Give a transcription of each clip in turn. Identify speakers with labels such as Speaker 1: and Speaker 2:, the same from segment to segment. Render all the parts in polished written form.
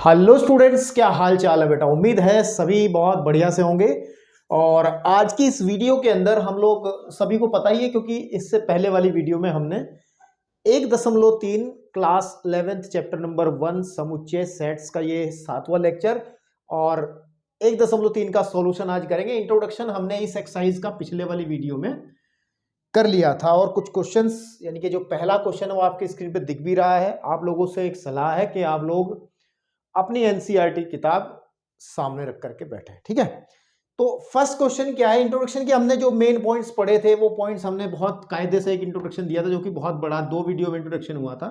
Speaker 1: Hello students, क्या हाल चाल है बेटा। उम्मीद है सभी बहुत बढ़िया से होंगे। और आज की इस वीडियो के अंदर हम लोग सभी को पता ही है, क्योंकि इससे पहले वाली वीडियो में हमने 1.3 क्लास 11th चैप्टर नंबर 1 समुच्चय सेट्स का ये 7वां लेक्चर और 1.3 का सॉल्यूशन आज करेंगे। इंट्रोडक्शन हमने इस एक्सरसाइज का पिछले वाली वीडियो में कर लिया था और कुछ क्वेश्चंस, यानी कि जो पहला क्वेश्चन है वो आपकी स्क्रीन पे दिख भी रहा है। आप लोगों से एक सलाह है कि आप लोग अपनी एनसीईआरटी किताब सामने रख करके बैठे, ठीक है। तो फर्स्ट क्वेश्चन क्या है, इंट्रोडक्शन के हमने जो मेन पॉइंट्स पढ़े थे वो पॉइंट्स हमने बहुत कायदे से एक इंट्रोडक्शन दिया था, जो कि बहुत बड़ा 2 वीडियो में इंट्रोडक्शन हुआ था।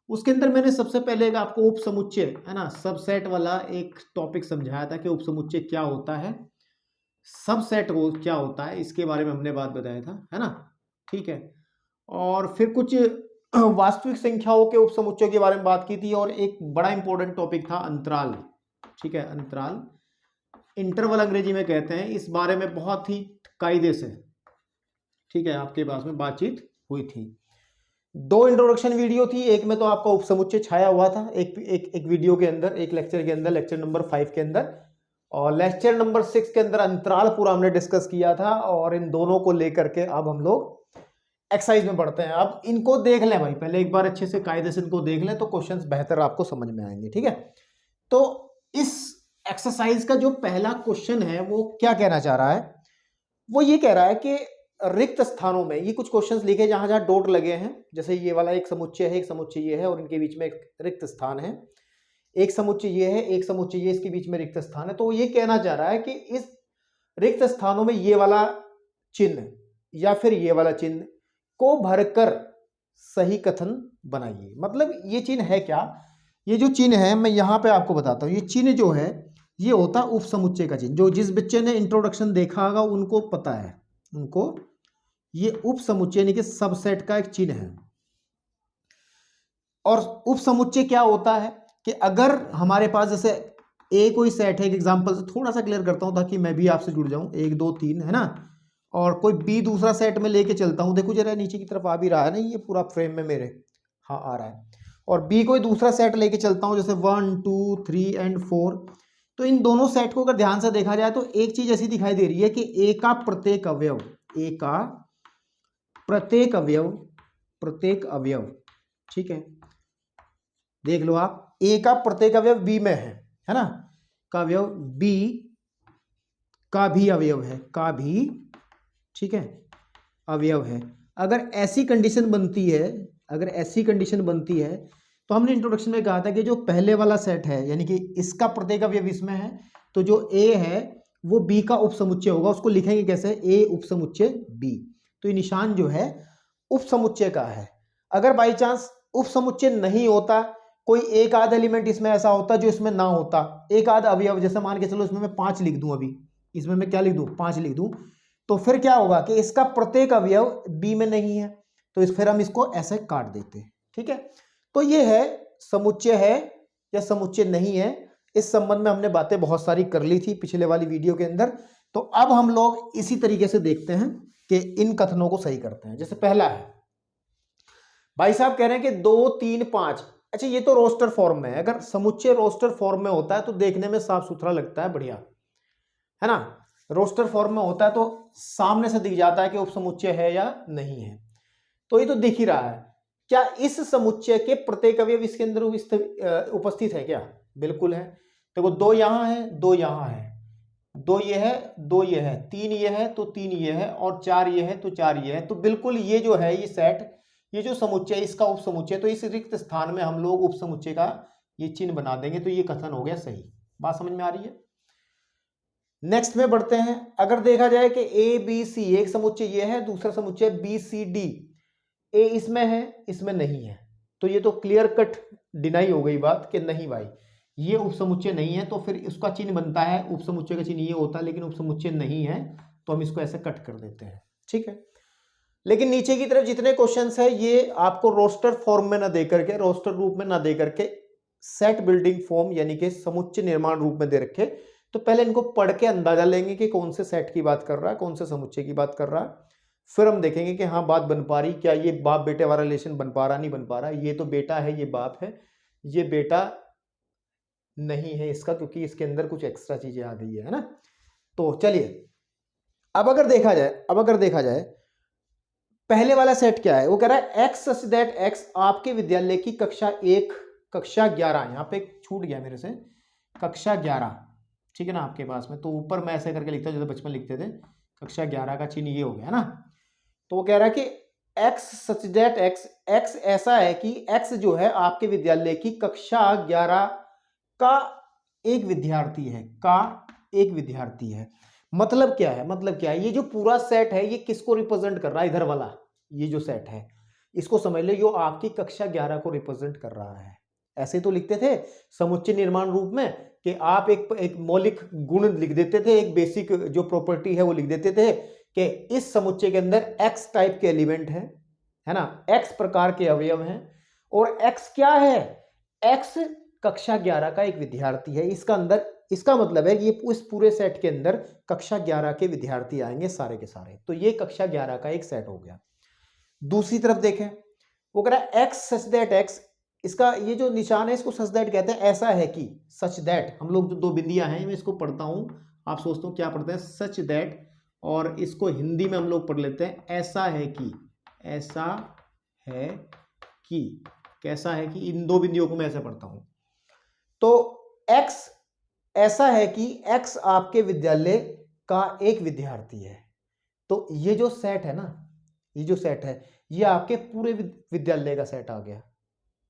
Speaker 1: उसके अंदर मैंने सबसे पहले आपको उपसमुच्चय है ना, सबसेट वाला एक टॉपिक समझाया था कि उपसमुच्चय क्या होता है, सबसेट वो क्या होता है, इसके बारे में हमने बात बताया था, है ना, ठीक है। और फिर कुछ वास्तविक संख्याओं के उपसमुच्चयों के बारे में बात की थी और एक बड़ा इंपॉर्टेंट टॉपिक था अंतराल, ठीक है। अंतराल, इंटरवल अंग्रेजी में कहते हैं, इस बारे में बहुत ही कायदे से, ठीक है, आपके पास में बातचीत हुई थी। 2 इंट्रोडक्शन वीडियो थी, एक में तो आपका उपसमुच्चय छाया हुआ था एक वीडियो के अंदर, एक लेक्चर के अंदर, लेक्चर नंबर 5 के अंदर, और लेक्चर नंबर 6 के अंदर अंतराल पूरा हमने डिस्कस किया था। और इन दोनों को लेकर के अब हम लोग एक्सरसाइज में बढ़ते हैं। अब इनको देख लें भाई, पहले एक बार अच्छे से कायदे से इनको देख लें तो क्वेश्चंस बेहतर आपको समझ में आएंगे, ठीक है। तो इस एक्सरसाइज का जो पहला क्वेश्चन है वो क्या कहना चाह रहा है, वो ये कह रहा है कि रिक्त स्थानों में, ये कुछ क्वेश्चंस लिखे जहां जहां डॉट लगे हैं, जैसे ये वाला एक समुच्चय है, एक समुच्चय ये है और इनके बीच में एक रिक्त स्थान है, एक समुच्चय ये है, एक समुच्चय ये, इसके बीच में रिक्त स्थान है। तो ये कहना चाह रहा है कि इस रिक्त स्थानों में ये वाला चिन्ह या फिर ये वाला चिन्ह को भरकर सही कथन बनाइए। मतलब ये चिन्ह है क्या, ये जो चिन्ह है मैं यहां पे आपको बताता हूं। ये चिन्ह जो है ये होता है उपसमुच्चय का चिन्ह। जो जिस बच्चे ने इंट्रोडक्शन देखा होगा उनको पता है, उनको ये उपसमुच्चय यानी कि सबसेट का एक चिन्ह है। और उपसमुच्चय क्या होता है कि अगर हमारे पास जैसे ए कोई सेट है, एक एग्जांपल से थोड़ा सा क्लियर करता हूं ताकि मैं भी आपसे जुड़ जाऊं, 1 2 3 है ना, और कोई बी दूसरा सेट में लेके चलता हूं, देखो जरा नीचे की तरफ आ भी रहा है ना, ये पूरा फ्रेम में मेरे, हाँ आ रहा है। और बी कोई दूसरा सेट लेके चलता हूं, जैसे 1 2 3 एंड 4। तो इन दोनों सेट को अगर ध्यान से देखा जाए तो एक चीज ऐसी दिखाई दे रही है कि ए का प्रत्येक अवयव, ए का प्रत्येक अवयव, ठीक है, देख लो आप, ए का प्रत्येक अवयव बी में है ना, का अवयव बी का भी अवयव है, का भी, ठीक है, अवयव है। अगर ऐसी कंडीशन बनती है, अगर ऐसी कंडीशन बनती है तो हमने इंट्रोडक्शन में कहा था कि जो पहले वाला सेट है, यानी कि इसका प्रत्येक अवयव इसमें है, तो जो ए है वो बी का उपसमुच्चय होगा। उसको लिखेंगे कैसे, ए उपसमुच्चय बी। तो ये निशान जो है उपसमुच्चय का है। अगर बाई चांस उपसमुच्चय नहीं होता, कोई एक आध एलिमेंट इसमें ऐसा होता जो इसमें ना होता, एक आध अवयव, जैसे मान के चलो इसमें मैं 5 लिख दूं, अभी इसमें मैं क्या लिख दूं, 5 लिख दूं, तो फिर क्या होगा कि इसका प्रत्येक अवयव बी में नहीं है, तो फिर हम इसको ऐसे काट देते हैं, ठीक है। तो ये है समुच्चय है या समुच्चय नहीं है। इस संबंध में हमने बातें बहुत सारी कर ली थी पिछले वाली वीडियो के अंदर। तो अब हम लोग इसी तरीके से देखते हैं कि इन कथनों को सही करते हैं। जैसे पहला है, भाई साहब कह रहे हैं कि 2 3 5। अच्छा, ये तो रोस्टर फॉर्म में है। अगर समुच्चय रोस्टर फॉर्म में होता है तो देखने में साफ सुथरा लगता है, बढ़िया है ना। रोस्टर फॉर्म में होता है तो सामने से दिख जाता है कि उपसमुच्चय है या नहीं है। तो ये तो दिख ही रहा है। क्या इस समुच्चय के प्रत्येक अवयव इसके अंदर उपस्थित है क्या, बिल्कुल है। देखो 2 यहां है, 2 यहां है, 2 ये है, 2 ये है, 3 ये है तो 3 ये है, और 4 ये है तो 4 ये है। तो बिल्कुल ये जो है ये सेट, ये जो समुच्चय इसका उपसमुच्चय, तो इस रिक्त स्थान में हम लोग उपसमुच्चय का ये चिन्ह बना देंगे। तो ये कथन हो गया सही। बात समझ में आ रही है। नेक्स्ट में बढ़ते हैं। अगर देखा जाए कि ए बी सी, एक समुच्चय ये है, दूसरा समुच्चय बी सी डी, ए इसमें है, इसमें नहीं है, तो ये तो क्लियर कट डिनाई हो गई बात कि नहीं भाई ये उपसमुच्चय नहीं है। तो फिर इसका चिन्ह बनता है, उपसमुच्चय का चिन्ह ये होता है, लेकिन उपसमुच्चय नहीं है तो हम इसको ऐसे कट कर देते हैं, ठीक है। लेकिन नीचे की तरफ जितने क्वेश्चंस है ये आपको रोस्टर फॉर्म में ना दे करके, रोस्टर रूप में ना दे करके, सेट बिल्डिंग फॉर्म यानी कि समुच्चय निर्माण रूप में दे रखे। तो पहले इनको पढ़ के अंदाजा लेंगे कि कौन से सेट की बात कर रहा है, कौन से समुच्चय की बात कर रहा है। फिर हम देखेंगे कि हाँ बात बन पा रही, क्या ये बाप बेटे वाला रिलेशन बन पा रहा, नहीं बन पा रहा। ये तो बेटा है, ये बाप है, ये बेटा नहीं है इसका, क्योंकि इसके अंदर कुछ एक्स्ट्रा चीजें आ गई है ना। तो चलिए अब अगर देखा जाए पहले वाला सेट क्या है, वो कह रहा है एक्स सच दैट एक्स आपके विद्यालय की कक्षा 1 कक्षा 11, यहाँ पे छूट गया मेरे से, कक्षा 11, ठीक है ना आपके पास में, तो ऊपर मैं ऐसे करके लिखता हूँ जैसे बचपन लिखते थे, कक्षा 11 का चिन्ह ये हो गया ना। तो वो कह रहा है कि x such that x, x ऐसा है कि एक्स जो है आपके विद्यालय की कक्षा 11 का एक विद्यार्थी है, मतलब क्या है, ये जो पूरा सेट है ये किसको रिप्रेजेंट कर रहा है, इधर वाला ये जो सेट है इसको समझ लो, ये आपकी कक्षा 11 को रिप्रेजेंट कर रहा है। ऐसे तो लिखते थे समुच्चय निर्माण रूप में कि आप एक मौलिक गुण लिख देते थे, एक बेसिक जो प्रॉपर्टी है वो लिख देते थे कि इस समुच्चय के अंदर एक्स टाइप के एलिमेंट है ना, एक्स प्रकार के अवयव हैं, और एक्स क्या है, एक्स कक्षा 11 का एक विद्यार्थी है। इसका मतलब है कि ये इस पूरे सेट के अंदर कक्षा 11 के विद्यार्थी आएंगे सारे के सारे, तो ये कक्षा 11 का एक सेट हो गया। दूसरी तरफ देखें, वो कह रहा है एक्स सच दैट एक्स, इसका ये जो निशान है इसको सच दैट कहते हैं, ऐसा है कि, सच दैट हम लोग जो दो बिंदियां हैं मैं इसको पढ़ता हूं, आप सोचते हो क्या पढ़ते हैं, सच दैट, और इसको हिंदी में हम लोग पढ़ लेते हैं ऐसा है कि, कैसा है कि, इन दो बिंदियों को मैं ऐसे पढ़ता हूं। तो एक्स ऐसा है कि एक्स आपके विद्यालय का एक विद्यार्थी है, तो ये जो सेट है ना, ये जो सेट है ये आपके पूरे विद्यालय का सेट आ गया।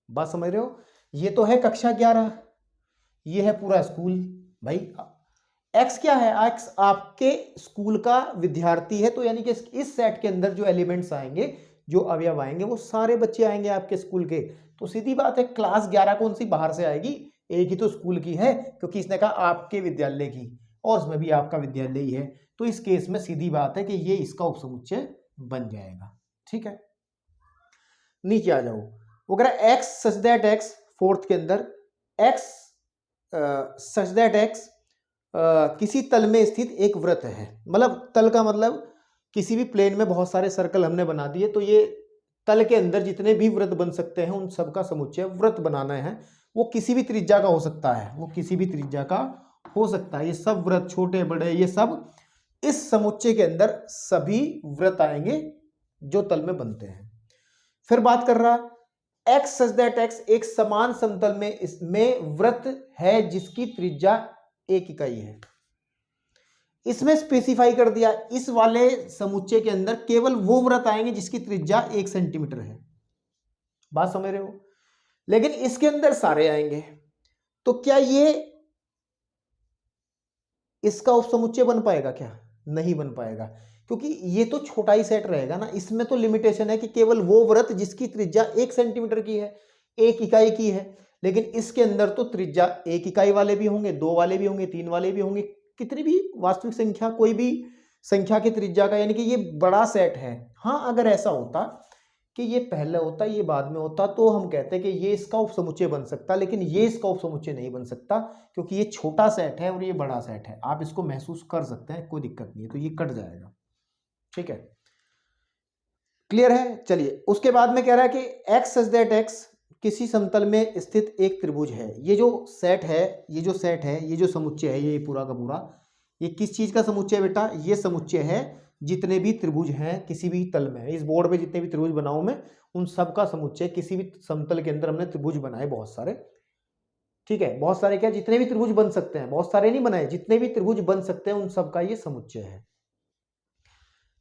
Speaker 1: बात समझ रहे हो, ये तो है कक्षा 11, ये है पूरा स्कूल भाई। एक्स क्या है, एक्स आपके स्कूल का विद्यार्थी है, तो यानी कि इस सेट के अंदर जो एलिमेंट्स आएंगे, जो अवयव आएंगे, वो सारे बच्चे आएंगे आपके स्कूल के। तो सीधी बात है क्लास 11 कौन सी बाहर से आएगी, एक ही तो स्कूल की है, क्योंकि इसने कहा आपके विद्यालय की, और उसमें भी आपका विद्यालय ही है, तो इस केस में सीधी बात है कि ये इसका उपसमुच्चय बन जाएगा। ठीक है, नीचे आ जाओ, वो कह रहा है x such that x, fourth के अंदर एक्स सच दैट एक्स किसी तल में स्थित एक वृत्त है, मतलब तल का मतलब किसी भी प्लेन में बहुत सारे सर्कल हमने बना दिए, तो ये तल के अंदर जितने भी वृत्त बन सकते हैं उन सबका समुच्चय वृत्त बनाना है। वो किसी भी त्रिज्या का हो सकता है, ये सब वृत्त छोटे बड़े ये सब इस समुच्चय के अंदर सभी वृत्त आएंगे जो तल में बनते हैं। फिर बात कर रहा एक्स सच दैट एक्स एक समान समतल में इसमें वृत्त है जिसकी त्रिज्या 1 इकाई है। इसमें स्पेसिफाई कर दिया इस वाले समुच्चय के अंदर केवल वो वृत्त आएंगे जिसकी त्रिज्या 1 सेंटीमीटर है। बात समझ रहे हो, लेकिन इसके अंदर सारे आएंगे, तो क्या ये इसका उपसमुच्चय बन पाएगा क्या, नहीं बन पाएगा, क्योंकि ये तो छोटा ही सेट रहेगा ना। इसमें तो लिमिटेशन है कि केवल वो वृत्त जिसकी त्रिज्या 1 सेंटीमीटर की है, 1 इकाई की है, लेकिन इसके अंदर तो त्रिज्या 1 इकाई वाले भी होंगे, 2 वाले भी होंगे, 3 वाले भी होंगे, कितनी भी वास्तविक संख्या, कोई भी संख्या की त्रिज्या का, यानी कि ये बड़ा सेट है। हाँ, अगर ऐसा होता कि ये पहले होता ये बाद में होता तो हम कहते हैं कि ये इसका उपसमुच्चय बन सकता, लेकिन ये इसका उपसमुच्चय नहीं बन सकता, क्योंकि ये छोटा सेट है और ये बड़ा सेट है। आप इसको महसूस कर सकते हैं, कोई दिक्कत नहीं है, तो ये कट जाएगा। ठीक है, क्लियर है। चलिए उसके बाद में कह रहा है कि एक्स सच दैट एक्स किसी समतल में स्थित एक त्रिभुज है। ये जो सेट है, ये जो समुच्चय है, ये पूरा का पूरा, ये किस चीज का समुच्चय है बेटा, ये समुच्चय है जितने भी त्रिभुज हैं किसी भी तल में। इस बोर्ड पे जितने भी त्रिभुज बनाऊं मैं, उन सब का समुच्चय, किसी भी समतल के अंदर हमने त्रिभुज बनाए बहुत सारे। ठीक है, बहुत सारे क्या, जितने भी त्रिभुज बन सकते हैं, बहुत सारे नहीं बनाए, जितने भी त्रिभुज बन सकते हैं उन सब का ये समुच्चय है।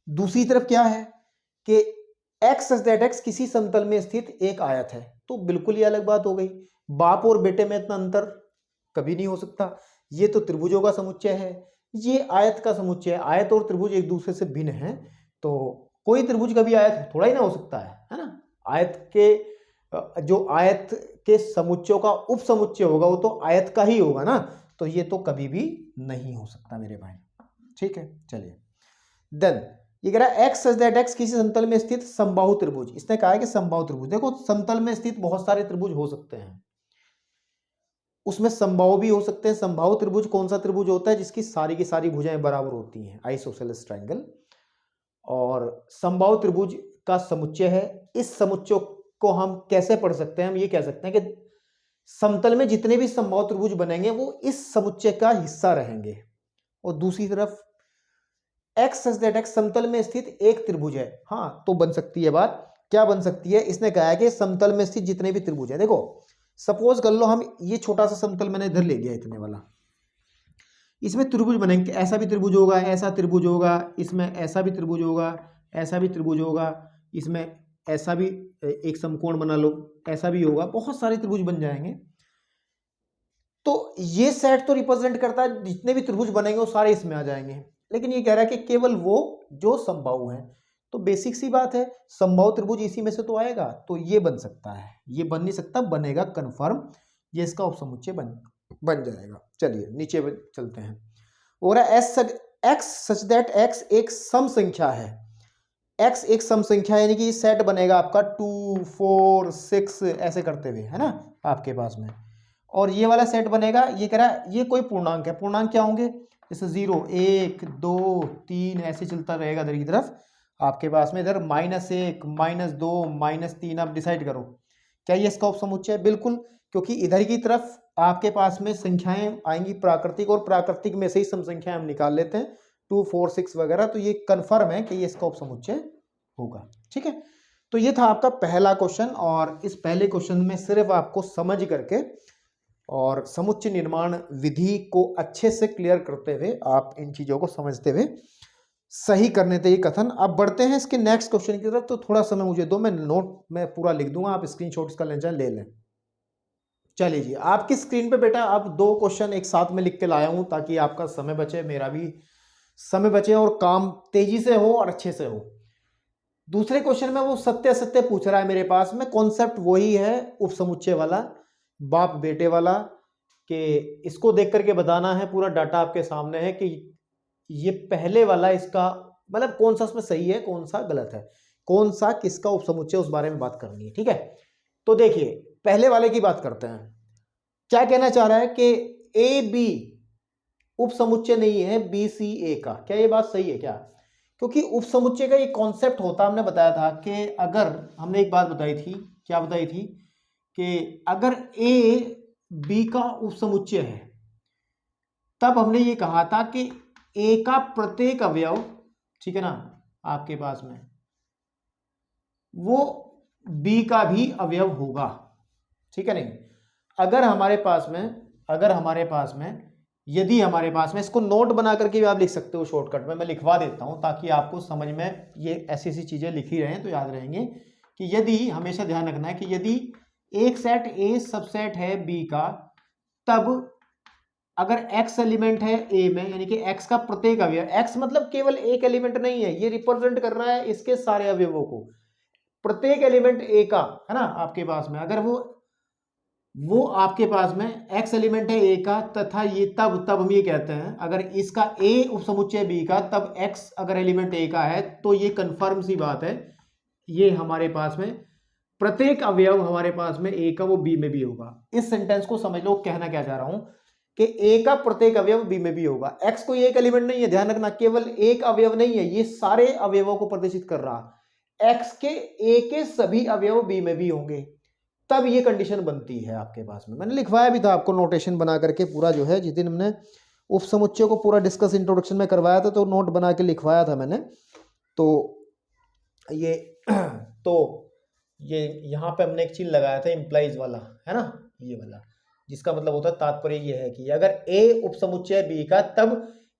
Speaker 1: दूसरी तरफ क्या है कि एक्स सच दैट एक्स किसी समतल में स्थित एक आयत है, तो बिल्कुल ही अलग बात हो गई। बाप और बेटे में इतना अंतर कभी नहीं हो सकता। ये तो त्रिभुजों का समुच्चय है, ये आयत का समुच्चय है। आयत और त्रिभुज एक दूसरे से भिन्न है, तो कोई त्रिभुज कभी आयत थोड़ा ही ना हो सकता है ना। आयत के जो आयत के समुच्चयों का उपसमुच्चय होगा वो तो आयत का ही होगा ना, तो ये तो कभी भी नहीं हो सकता मेरे भाई। ठीक है, चलिए देन ये कह रहा है एक्स सच दैट एक्स किसी समतल में स्थित समबाहु त्रिभुज। इसने कहा है कि समबाहु त्रिभुज, देखो समतल में स्थित बहुत सारे त्रिभुज हो सकते हैं, उसमें समबाहु भी हो सकते हैं। समबाहु त्रिभुज कौन सा त्रिभुज होता है, जिसकी सारी की सारी भुजाएं बराबर होती हैं, आइसोसेलेस ट्रायंगल। और समबाहु त्रिभुज का समुच्चय है। इस समुच्चय को हम कैसे पढ़ सकते हैं, हम ये कह सकते हैं कि समतल में जितने भी संभव त्रिभुज बनेंगे वो इस समुच्चय का हिस्सा रहेंगे। और दूसरी तरफ x सच दैट x समतल में स्थित एक त्रिभुज है। हाँ, तो बन सकती है बात, क्या बन सकती है, इसने कहा है कि समतल में स्थित जितने भी त्रिभुज है, देखो सपोज कर लो हम ये छोटा सा समतल मैंने इधर ले लिया इतने वाला, इसमें त्रिभुज बनेंगे, ऐसा भी त्रिभुज होगा, ऐसा त्रिभुज होगा, इसमें ऐसा भी त्रिभुज होगा, ऐसा भी त्रिभुज होगा, इसमें ऐसा भी एक समकोण बना लो, ऐसा भी होगा, बहुत सारे त्रिभुज बन जाएंगे। तो ये सेट तो रिप्रेजेंट करता है जितने भी त्रिभुज बनेंगे वो सारे इसमें आ जाएंगे, लेकिन ये कह रहा है कि केवल वो जो संभव है। तो बेसिक सी बात है, संभव त्रिभुज इसी में से तो आएगा, तो ये बन सकता है, ये बन नहीं सकता, बनेगा कन्फर्म, ये इसका उपसमुच्चय बन जाएगा। चलिए नीचे चलते हैं। और एक्स सच दैट एक्स एक सम संख्या है, एक्स एक सम संख्या यानी कि सेट बनेगा आपका 2 4 6 ऐसे करते हुए, है ना आपके पास में। और ये वाला सेट बनेगा, ये कह रहा है ये कोई पूर्णांक है, पूर्णांक क्या होंगे, जैसे 0 1 2 3 ऐसे चलता रहेगा इधर की तरफ आपके पास में, इधर -1 -2 -3, आप डिसाइड करो क्या ये इसका उपसमुच्चय है। बिल्कुल, क्योंकि इधर की तरफ आपके पास में संख्याएं आएंगी प्राकृतिक, और प्राकृतिक में से ही सम संख्याएं हम निकाल लेते हैं 2 4 6 वगैरह, तो ये कन्फर्म है कि ये इसका उपसमुच्चय होगा। ठीक है, तो ये था आपका पहला क्वेश्चन, और इस पहले क्वेश्चन में सिर्फ आपको समझ करके और समुच्चय निर्माण विधि को अच्छे से क्लियर करते हुए, आप इन चीजों को समझते हुए सही करने थे ये कथन। अब बढ़ते हैं इसके नेक्स्ट क्वेश्चन की तरफ, तो थोड़ा समय मुझे दो, मैं नोट में पूरा लिख दूंगा, आप स्क्रीनशॉट्स का ले लें। चलिए जी, आपकी स्क्रीन पे बेटा अब 2 क्वेश्चन एक साथ में लिख के लाया हूं ताकि आपका समय बचे, मेरा भी समय बचे और काम तेजी से हो और अच्छे से हो। दूसरे क्वेश्चन में वो सत्य असत्य पूछ रहा है मेरे पास में, कॉन्सेप्ट वही है उपसमुच्चय वाला, बाप बेटे वाला, कि इसको देख करके बताना है, पूरा डाटा आपके सामने है कि ये पहले वाला इसका मतलब कौन सा इसमें सही है, कौन सा गलत है, कौन सा किसका उपसमुच्चय, उस बारे में बात करनी है। ठीक है, तो देखिए पहले वाले की बात करते हैं। क्या कहना चाह रहा है कि ए बी उपसमुच्चय नहीं है बी सी ए का, क्या ये बात सही है क्या? क्योंकि उपसमुच्चय का ये कॉन्सेप्ट होता, हमने बताया था कि अगर, हमने एक बात बताई थी, क्या बताई थी, कि अगर ए बी का उपसमुच्चय है तब हमने ये कहा था कि ए का प्रत्येक अवयव, ठीक है ना, आपके पास में वो बी का भी अवयव होगा। ठीक है नहीं, अगर हमारे पास में यदि हमारे पास में, इसको नोट बना करके भी आप लिख सकते हो शॉर्टकट में, मैं लिखवा देता हूं ताकि आपको समझ में ये ऐसी ऐसी चीजें लिखी रहें तो याद रहेंगे, कि यदि, हमेशा ध्यान रखना है कि यदि एक सेट ए सबसेट है बी का, तब अगर x एलिमेंट है a में, यानी कि x का प्रत्येक अवयव, x मतलब केवल एक एलिमेंट नहीं है, ये रिप्रेजेंट कर रहा है इसके सारे अवयवों को, प्रत्येक एलिमेंट a का, है ना आपके पास में, अगर वो आपके पास में x एलिमेंट है a का, तथा ये तब हम ये कहते हैं अगर इसका a उपसमुच्चय b का, तब x अगर एलिमेंट a का है, तो ये कंफर्म सी बात है, ये हमारे पास में प्रत्येक अवयव हमारे पास में a का वो b में भी होगा। इस सेंटेंस को समझ लो, कहना क्या चाह रहा हूं कि a का प्रत्येक अवयव b में भी होगा। x कोई एक एलिमेंट नहीं है, ध्यान रखना, केवल एक अवयव नहीं है, ये सारे अवयवों को प्रदर्शित कर रहा, x के a के सभी अवयव b में भी होंगे, तब ये कंडीशन बनती है आपके पास में। मैंने लिखवाया भी था आपको नोटेशन बना करके पूरा, जो है जिस दिन हमने उपसमुच्चय को पूरा डिस्कस इंट्रोडक्शन में करवाया था, तो नोट बना के लिखवाया था मैंने। तो ये यहाँ पे हमने एक चीज लगाया था इंप्लाइज वाला, है ना, ये वाला, जिसका मतलब होता है, तात्पर्य ये है कि अगर a उपसमुच्चय b का, तब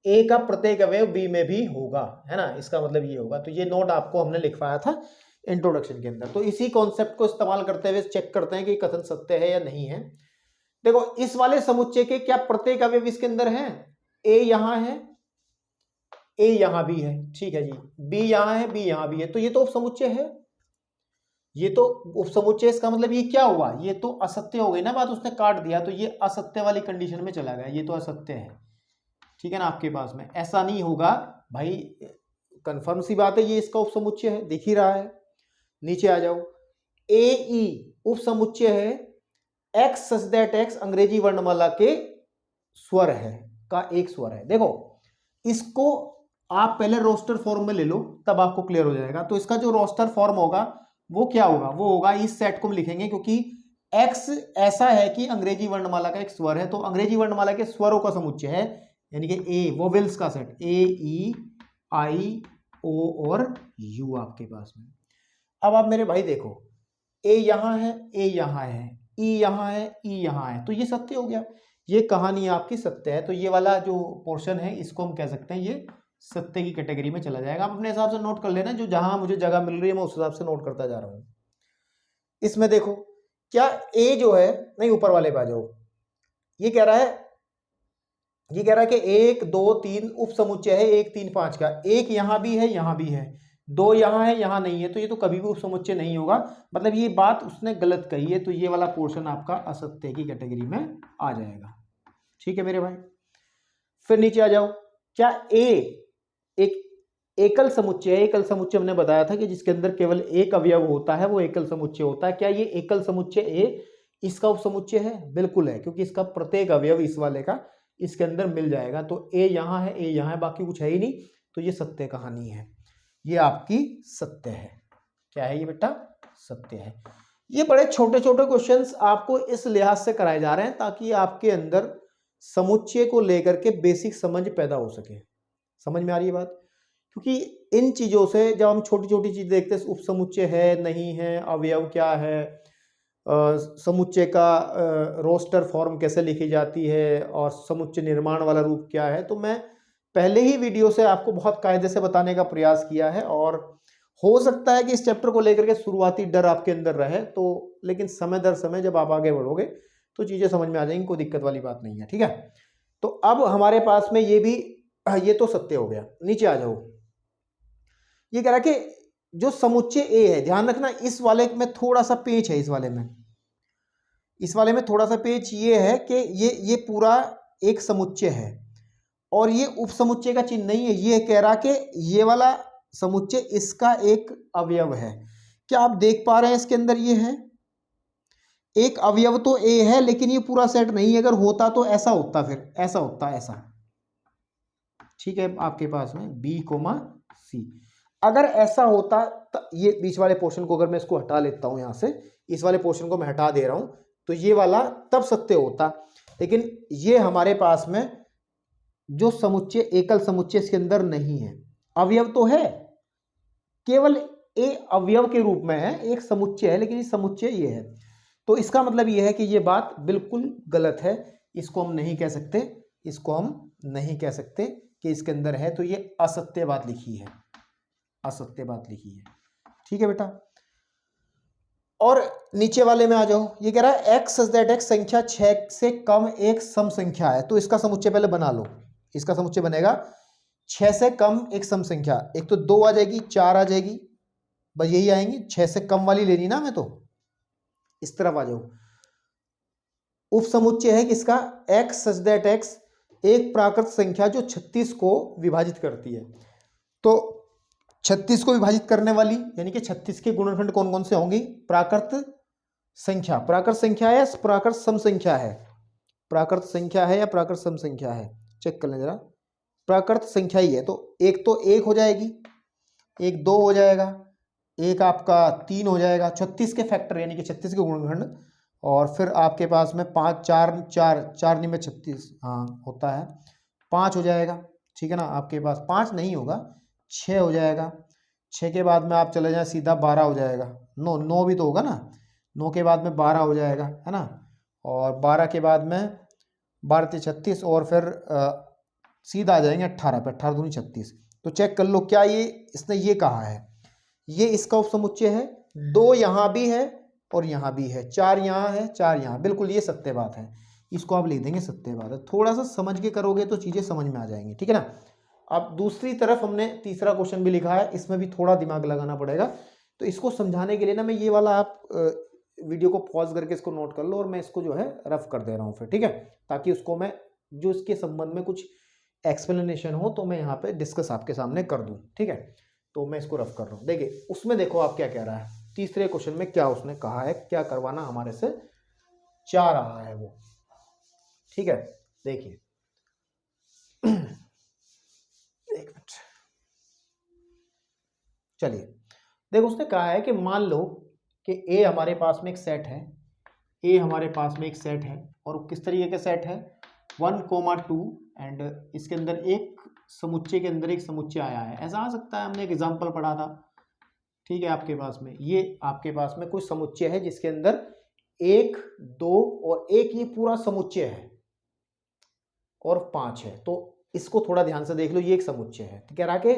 Speaker 1: a का प्रत्येक अवयव b में भी होगा, है ना, इसका मतलब ये होगा। तो ये नोट आपको हमने लिखवाया था इंट्रोडक्शन के अंदर। तो इसी कॉन्सेप्ट को इस्तेमाल करते हुए चेक करते हैं कि कथन सत्य है या नहीं है। देखो इस वाले समुच्चय के क्या प्रत्येक अवयव इसके अंदर है, a यहां है, a यहां भी है, ठीक है जी, b यहां है, b यहां भी है, तो ये तो उपसमुच्चय है, ये तो उपसमुच्चय। इसका मतलब ये क्या हुआ, ये तो असत्य हो गई ना बात, उसने काट दिया, तो ये असत्य वाली कंडीशन में चला गया, ये तो असत्य है, ठीक है ना आपके पास में। ऐसा नहीं होगा भाई, कंफर्म सी बात है, ये इसका उपसमुच्चय है, दिख ही रहा है। नीचे आ जाओ, ए ई उपसमुच्चय है, एक्स सच दैट एक्स अंग्रेजी वर्णमाला के स्वर है, का एक स्वर है। देखो इसको आप पहले रोस्टर फॉर्म में ले लो, तब आपको क्लियर हो जाएगा। तो इसका जो रोस्टर फॉर्म होगा वो क्या होगा, वो होगा, इस सेट को हम लिखेंगे, क्योंकि एक्स ऐसा है कि अंग्रेजी वर्णमाला का एक स्वर है, तो अंग्रेजी वर्णमाला के स्वरों का समुच्चय है, यानी कि ए वोवेल्स का सेट, ए ई आई ओ और यू आपके पास में। अब आप मेरे भाई देखो, ए यहाँ है, ए यहाँ है, ई यहाँ है, ई यहाँ है, तो ये सत्य हो गया, ये कहानी आपकी सत्य है। तो ये वाला जो पोर्शन है इसको हम कह सकते हैं ये सत्य की कैटेगरी में चला जाएगा। आप अपने हिसाब से नोट कर लेना, जो जहां मुझे जगह मिल रही है मैं उस हिसाब से नोट करता जा रहा हूं। इसमें देखो क्या ए जो है, नहीं ऊपर वाले पे आ जाओ, ये कह रहा है, ये कह रहा है कि 1 2 3 उप समुच्चय है 1 3 5 का, एक यहां भी है यहां भी है, दो यहां है यहां नहीं है, तो ये तो कभी भी उप समुच्चय नहीं होगा, मतलब ये बात उसने गलत कही है, तो ये वाला पोर्शन आपका असत्य की कैटेगरी में आ जाएगा। ठीक है मेरे भाई, फिर नीचे आ जाओ, क्या ए एक एकल समुच्चय है? एकल समुच्चय हमने बताया था कि जिसके अंदर केवल एक अवयव होता है वो एकल समुच्चय होता है। क्या ये एकल समुच्चय ए इसका उपसमुच्चय है? बिल्कुल है, क्योंकि इसका प्रत्येक अवयव इस वाले का इसके अंदर मिल जाएगा। तो ए यहाँ है, ए यहाँ है, बाकी कुछ है ही नहीं, तो ये सत्य कहानी है, ये आपकी सत्य है। क्या है ये बेटा? सत्य है। ये बड़े छोटे छोटे क्वेश्चंस आपको इस लिहाज से कराए जा रहे हैं ताकि आपके अंदर समुच्चय को लेकर के बेसिक समझ पैदा हो सके। समझ में आ रही है बात? क्योंकि इन चीजों से जब हम छोटी छोटी चीज देखते हैं, उपसमुच्चय है नहीं है, अवयव क्या है, समुच्चय का रोस्टर फॉर्म कैसे लिखी जाती है और समुच्चय निर्माण वाला रूप क्या है, तो मैं पहले ही वीडियो से आपको बहुत कायदे से बताने का प्रयास किया है। और हो सकता है कि इस चैप्टर को लेकर के शुरुआती डर आपके अंदर रहे, तो लेकिन समय दर समय जब आप आगे बढ़ोगे तो चीजें समझ में आ जाएंगी, कोई दिक्कत वाली बात नहीं है। ठीक है, तो अब हमारे पास में ये भी, ये तो सत्य हो गया। नीचे आ जाओ, ये कह रहा है कि जो समुच्चय ए है, ध्यान रखना इस वाले में थोड़ा सा पेच है, इस वाले में थोड़ा सा पेच ये है कि ये पूरा एक समुच्चय है और ये उपसमुच्चय का चिन्ह नहीं है। ये कह रहा कि ये वाला समुच्चय इसका एक अवयव है। क्या आप देख पा रहे हैं इसके अंदर ये है एक अवयव, तो ए है लेकिन ये पूरा सेट नहीं है। अगर होता तो ऐसा होता, फिर ऐसा होता, ऐसा। ठीक है, आपके पास में बी कोमा सी, अगर ऐसा होता तो ये बीच वाले पोर्शन को अगर मैं इसको हटा लेता हूं, यहां से इस वाले पोर्शन को मैं हटा दे रहा हूं, तो ये वाला तब सत्य होता। लेकिन ये हमारे पास में जो समुच्चय, एकल समुच्चय इसके अंदर नहीं है, अवयव तो है, केवल ए अवयव के रूप में है, एक समुच्चय है लेकिन ये समुच्चय ये है। तो इसका मतलब ये है कि ये बात बिल्कुल गलत है, इसको हम नहीं कह सकते, इसको हम नहीं कह सकते कि इसके अंदर है, तो ये असत्य बात लिखी है, असत्य बात लिखी है। ठीक है बेटा, और नीचे वाले में आ जाओ, ये कह रहा है एक्स सच दैट एक्स संख्या 6 से कम एक सम संख्या है, तो इसका समुच्चय पहले बना लो। इसका समुच्चय बनेगा 6 से कम एक सम संख्या, एक तो 2 आ जाएगी, 4 आ जाएगी, बस यही आएंगी, 6 से कम वाली लेनी ना मैं, तो इस तरफ आ जाओ। उप समुच्चय है किसका? एक्स सच दैट एक्स एक प्राकृत संख्या जो 36 को विभाजित करती है। तो 36 को विभाजित करने वाली यानी कि 36 के गुणनखंड कौन कौन से होंगे? प्राकृत संख्या, प्राकृत संख्या है, प्राकृत सम संख्या है, प्राकृत संख्या है या प्राकृत सम संख्या है, चेक कर लें जरा। प्राकृत संख्या ही है, तो एक हो जाएगी, एक 2 हो जाएगा, एक आपका 3 हो जाएगा, 36 के फैक्टर यानी कि 36 के गुणनखंड, और फिर आपके पास में 5 4 4 4 नहीं में 36, हाँ होता है, 5 हो जाएगा। ठीक है ना, आपके पास 5 नहीं होगा, 6 हो जाएगा, 6 के बाद में आप चले जाएं सीधा 12 हो जाएगा, 9 भी तो होगा ना, 9 के बाद में 12 हो जाएगा, है ना, और 12 के बाद में 12 से 36, और फिर सीधा आ जाएंगे 18 पे, 18 दूनी 36। तो चेक कर लो, क्या ये इसने ये कहा है, ये इसका उपसमुच्चय है, 2 यहाँ भी है और यहाँ भी है, 4 यहाँ है, 4 यहाँ, बिल्कुल ये सत्य बात है, इसको आप लिख देंगे सत्य बात है। थोड़ा सा समझ के करोगे तो चीजें समझ में आ जाएंगी। ठीक है ना, अब दूसरी तरफ हमने तीसरा क्वेश्चन भी लिखा है, इसमें भी थोड़ा दिमाग लगाना पड़ेगा। तो इसको समझाने के लिए ना मैं ये वाला, आप वीडियो को पॉज करके इसको नोट कर लो और मैं इसको जो है रफ कर दे रहा हूँ फिर। ठीक है, ताकि उसको मैं जो इसके संबंध में कुछ एक्सप्लेनेशन हो तो मैं यहाँ पे डिस्कस आपके सामने कर दूँ। ठीक है, तो मैं इसको रफ कर रहा हूँ। देखिए उसमें देखो आप क्या कह रहा है, तीसरे क्वेश्चन में क्या उसने कहा है, क्या करवाना हमारे से चाह रहा है वो। ठीक है, देखिए एक मिनट, चलिए देखो उसने कहा है कि मान लो कि ए हमारे पास में एक सेट है, ए हमारे पास में एक सेट है, और किस तरीके का सेट है, 1,2 एंड इसके अंदर एक समुच्चय के अंदर एक समुच्चय आया है, ऐसा आ सकता है, हमने एक एग्जाम्पल पढ़ा था। ठीक है, आपके पास में ये आपके पास में कुछ समुच्चय है जिसके अंदर 1, 2 और 1 ये पूरा समुच्चय है और 5 है, तो इसको थोड़ा ध्यान से देख लो, ये एक समुच्चय है। तो कह रहा कि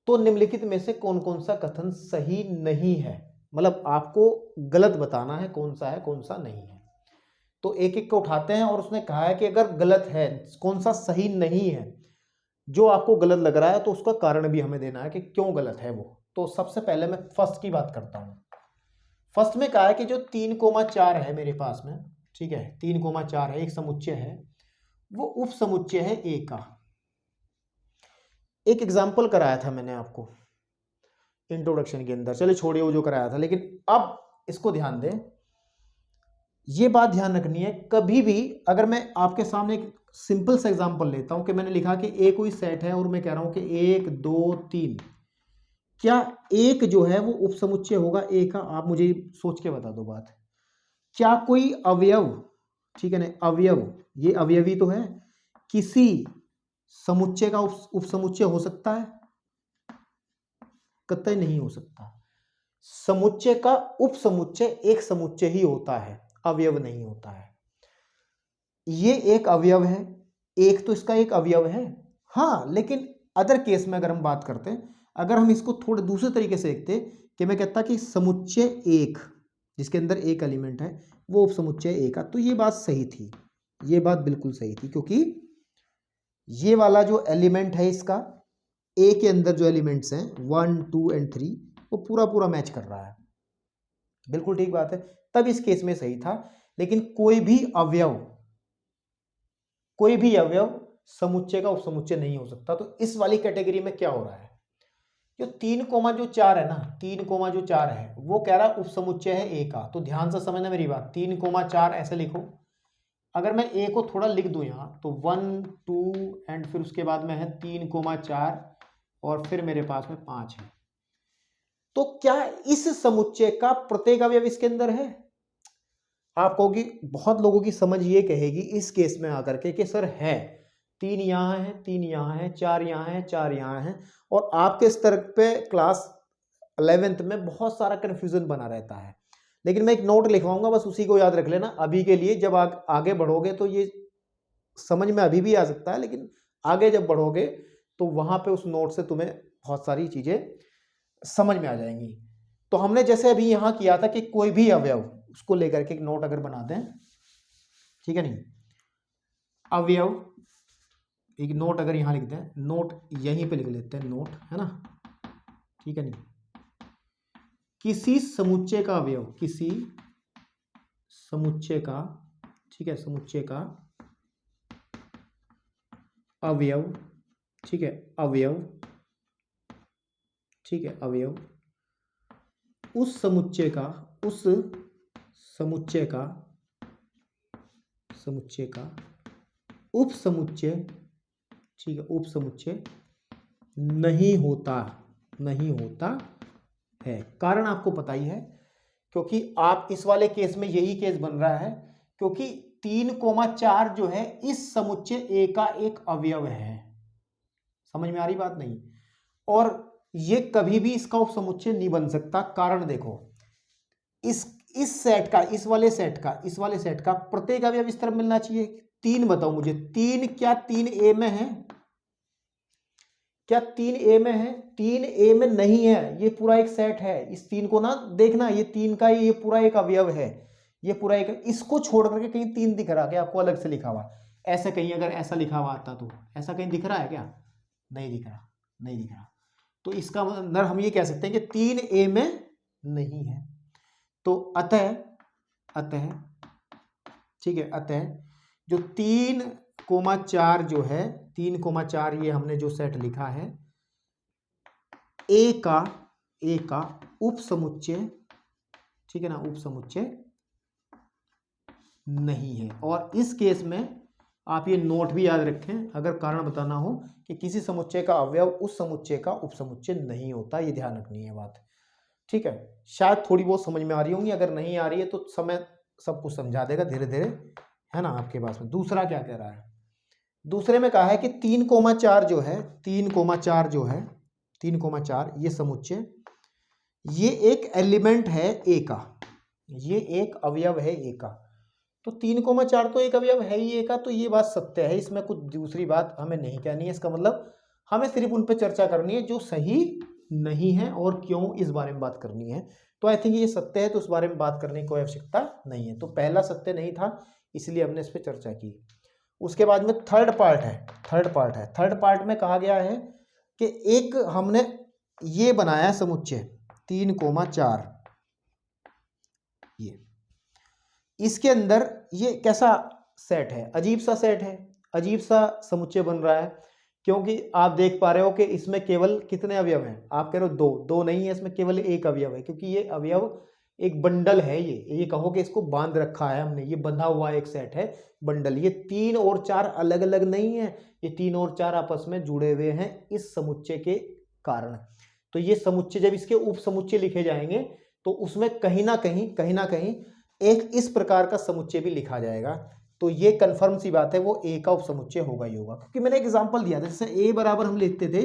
Speaker 1: तो निम्नलिखित में से कौन कौन सा कथन सही नहीं है, मतलब आपको गलत बताना है कौन सा है कौन सा नहीं है। तो एक एक को उठाते हैं और उसने कहा है कि अगर गलत है, कौन सा सही नहीं है, जो आपको गलत लग रहा है तो उसका कारण भी हमें देना है कि क्यों गलत है वो। तो सबसे पहले मैं फर्स्ट की बात करता हूं। फर्स्ट में कहा है कि जो 3,4 है मेरे पास में, ठीक है, 3,4 है, एक समुच्चय है, वो उप समुच्चय है ए का। एक एग्जाम्पल कराया था मैंने आपको इंट्रोडक्शन के अंदर, चलिए छोड़िए वो जो कराया था, लेकिन अब इसको ध्यान दें, ये बात ध्यान रखनी है, कभी भी अगर मैं आपके सामने एक सिंपल सा एग्जांपल लेता हूं कि मैंने लिखा कि ए कोई सेट है और मैं कह रहा हूं कि 1, 2, 3, क्या एक जो है वो उपसमुच्चय होगा ए का? आप मुझे सोच के बता दो बात। क्या कोई अवयव, ठीक है ना, अवयव, ये अवयवी तो है, किसी समुच्चय का उपसमुच्चय हो सकता है? कतई नहीं हो सकता। समुच्चय का उपसमुच्चय एक समुच्चय ही होता है, अवयव नहीं होता है। ये एक अवयव है, एक तो इसका एक अवयव है, हाँ, लेकिन अदर केस में अगर हम बात करते हैं, अगर हम इसको थोड़े दूसरे तरीके से देखते कि मैं कहता कि समुच्चय एक, जिसके अंदर एक एलिमेंट है, वो उपसमुच्चय एक का, तो ये बात सही थी, ये बात बिल्कुल सही थी, क्योंकि ये वाला जो एलिमेंट है इसका, ए के अंदर जो एलिमेंट्स हैं 1, 2 एंड 3, वो पूरा पूरा मैच कर रहा है, बिल्कुल ठीक बात है, तब इस केस में सही था। लेकिन कोई भी अवयव समुच्चय का उपसमुच्चय नहीं हो सकता। तो इस वाली कैटेगरी में क्या हो रहा है, जो 3,4 है ना, 3,4 है, वो कह रहा है उपसमुच्चय है ए का। तो ध्यान से समझना मेरी बात, 3,4 ऐसे लिखो, अगर मैं ए को थोड़ा लिख दूं यहां तो 1, 2 एंड फिर उसके बाद में है 3,4 और फिर मेरे पास में 5 है। तो क्या इस समुच्चय का प्रत्येक अवयव इसके अंदर है? आप कहोगे, बहुत लोगों की समझ ये कहेगी इस केस में आकर के कि सर है, 3 यहाँ है, 3 यहाँ है, 4 यहाँ है, 4 यहाँ है, और आपके स्तर पे क्लास 11th में बहुत सारा कंफ्यूजन बना रहता है। लेकिन मैं एक नोट लिखवाऊंगा, बस उसी को याद रख लेना अभी के लिए। जब आगे बढ़ोगे तो ये समझ में अभी भी आ सकता है, लेकिन आगे जब बढ़ोगे तो वहां पे उस नोट से तुम्हें बहुत सारी चीजें समझ में आ जाएंगी। तो हमने जैसे अभी यहां किया था कि कोई भी अवयव, उसको लेकर के एक नोट अगर बनाते हैं, ठीक है नहीं, अवयव, एक नोट अगर यहां लिखते हैं, नोट यहीं पे लिख लेते हैं, नोट है ना, ठीक है नहीं, किसी समुच्चय का अवयव, किसी समुच्चय का, ठीक है, समुच्चय का अवयव, ठीक है, अवयव, ठीक है, अवयव उस समुच्चय का, उस समुच्चय का, समुच्चय का उपसमुच्चय, ठीक है, उपसमुच्चय नहीं होता, नहीं होता है। कारण आपको पता ही है, क्योंकि आप इस वाले केस में यही केस बन रहा है, क्योंकि 3,4 जो है इस समुच्चय ए का एक अवयव है। समझ में आ रही बात नहीं? और ये कभी भी इसका उपसमुच्चय नहीं बन सकता। कारण देखो, इस सेट का, इस वाले सेट का प्रत्येक अवयव इस तरफ मिलना चाहिए। 3 बताओ मुझे, 3 क्या 3 ए में है? क्या 3 ए में है? 3 ए में नहीं है, ये पूरा एक सेट है। इस 3 को ना देखना, ये 3 का ये पूरा एक अवयव है, ये पूरा एक, इसको छोड़ करके कहीं 3 दिख रहा क्या आपको अलग से लिखा हुआ? ऐसे कहीं अगर ऐसा लिखा हुआ आता तो ऐसा कहीं दिख रहा है क्या? नहीं दिख रहा, नहीं दिख रहा। तो इसका मतलब हम ये कह सकते हैं कि 3 ए में नहीं है। तो अतः ठीक है, अतः जो 3,4 जो है, 3,4 ये हमने जो सेट लिखा है, ए का उपसमुच्चय, ठीक है ना, उपसमुच्चय नहीं है। और इस केस में आप ये नोट भी याद रखें, अगर कारण बताना हो कि किसी समुच्चय का अवयव उस समुच्चय का उपसमुच्चय नहीं होता, ये ध्यान रखनी है बात, ठीक है। शायद थोड़ी बहुत समझ में आ रही होंगी, अगर नहीं आ रही है तो समय सब कुछ समझा देगा धीरे धीरे, है ना। आपके पास में दूसरा क्या कह रहा है, दूसरे में कहा है कि 3,4 जो है, 3,4 जो है, 3,4 ये समुच्चय, ये एक एलिमेंट है ए का, ये एक अवयव है ए का। तो 3,4 तो एक अवयव है ही ए का, तो ये बात सत्य है, इसमें कुछ दूसरी बात हमें नहीं कहनी है। इसका मतलब हमें सिर्फ उन पर चर्चा करनी है जो सही नहीं है और क्यों, इस बारे में बात करनी है। तो आई थिंक ये सत्य है, तो उस बारे में बात करने की कोई आवश्यकता नहीं है। तो पहला सत्य नहीं था, इसलिए हमने इस पर चर्चा की। उसके बाद में थर्ड पार्ट है, थर्ड पार्ट में कहा गया है कि एक हमने ये बनाया समुच्चय 3,4, ये इसके अंदर ये कैसा सेट है, अजीब सा सेट है, अजीब सा समुच्चय बन रहा है, क्योंकि आप देख पा रहे हो कि इसमें केवल कितने अवयव हैं, आप कह रहे हो दो नहीं है, इसमें केवल एक अवयव है, क्योंकि ये अवयव एक बंडल है, ये कहो कि इसको बांध रखा है हमने, ये बंधा हुआ एक सेट है, बंडल। ये 3 और 4 अलग अलग नहीं है, ये 3 और 4 आपस में जुड़े हुए हैं इस समुच्चय के कारण। तो ये समुच्चय जब इसके उप समुच्चय लिखे जाएंगे तो उसमें कहीं ना कहीं एक इस प्रकार का समुच्चय भी लिखा जाएगा। तो ये कंफर्म सी बात है, वो ए का उप समुच्चय होगा ही होगा, क्योंकि मैंने एक एग्जांपल दिया था, जैसे ए बराबर हम लिखते थे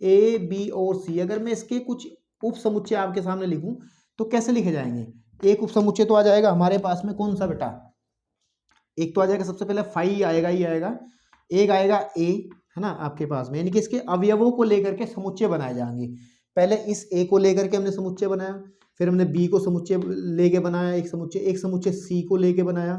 Speaker 1: ए बी और सी, अगर मैं इसके कुछ उप समुच्चय आपके सामने लिखूं तो कैसे लिखे जाएंगे। एक उप समुच्चय तो आ जाएगा हमारे पास में, कौन सा बेटा, एक तो आ जाएगा सबसे पहले फाई आएगा ही आएगा, एक आएगा ए, है ना आपके पास में, यानी कि इसके अवयवों को लेकर के समुच्चय बनाए जाएंगे। पहले इस ए को लेकर के हमने समुच्चय बनाया, फिर हमने बी को समुच्चय लेके बनाया एक समुच्चय सी को लेके बनाया,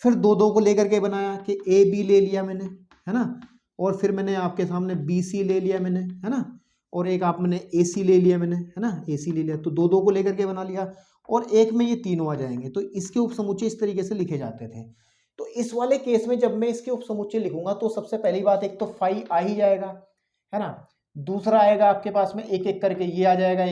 Speaker 1: फिर दो को लेकर के बनाया कि ए बी ले लिया मैंने, है ना, और फिर मैंने आपके सामने बी सी ले लिया मैंने, है ना, और एक आप मैंने ए सी ले लिया मैंने, है ना, ए सी ले लिया, तो दो को लेकर के बना लिया, और एक में ये तीनों आ जाएंगे। तो इसके उप समुच्चय इस तरीके से लिखे जाते थे। तो इस वाले केस में जब मैं इसके उप समुच्चय लिखूंगा तो सबसे पहली बात, एक तो फाई आ ही जाएगा, है ना, दूसरा आएगा आपके पास में एक एक करके ये आ जाएगा,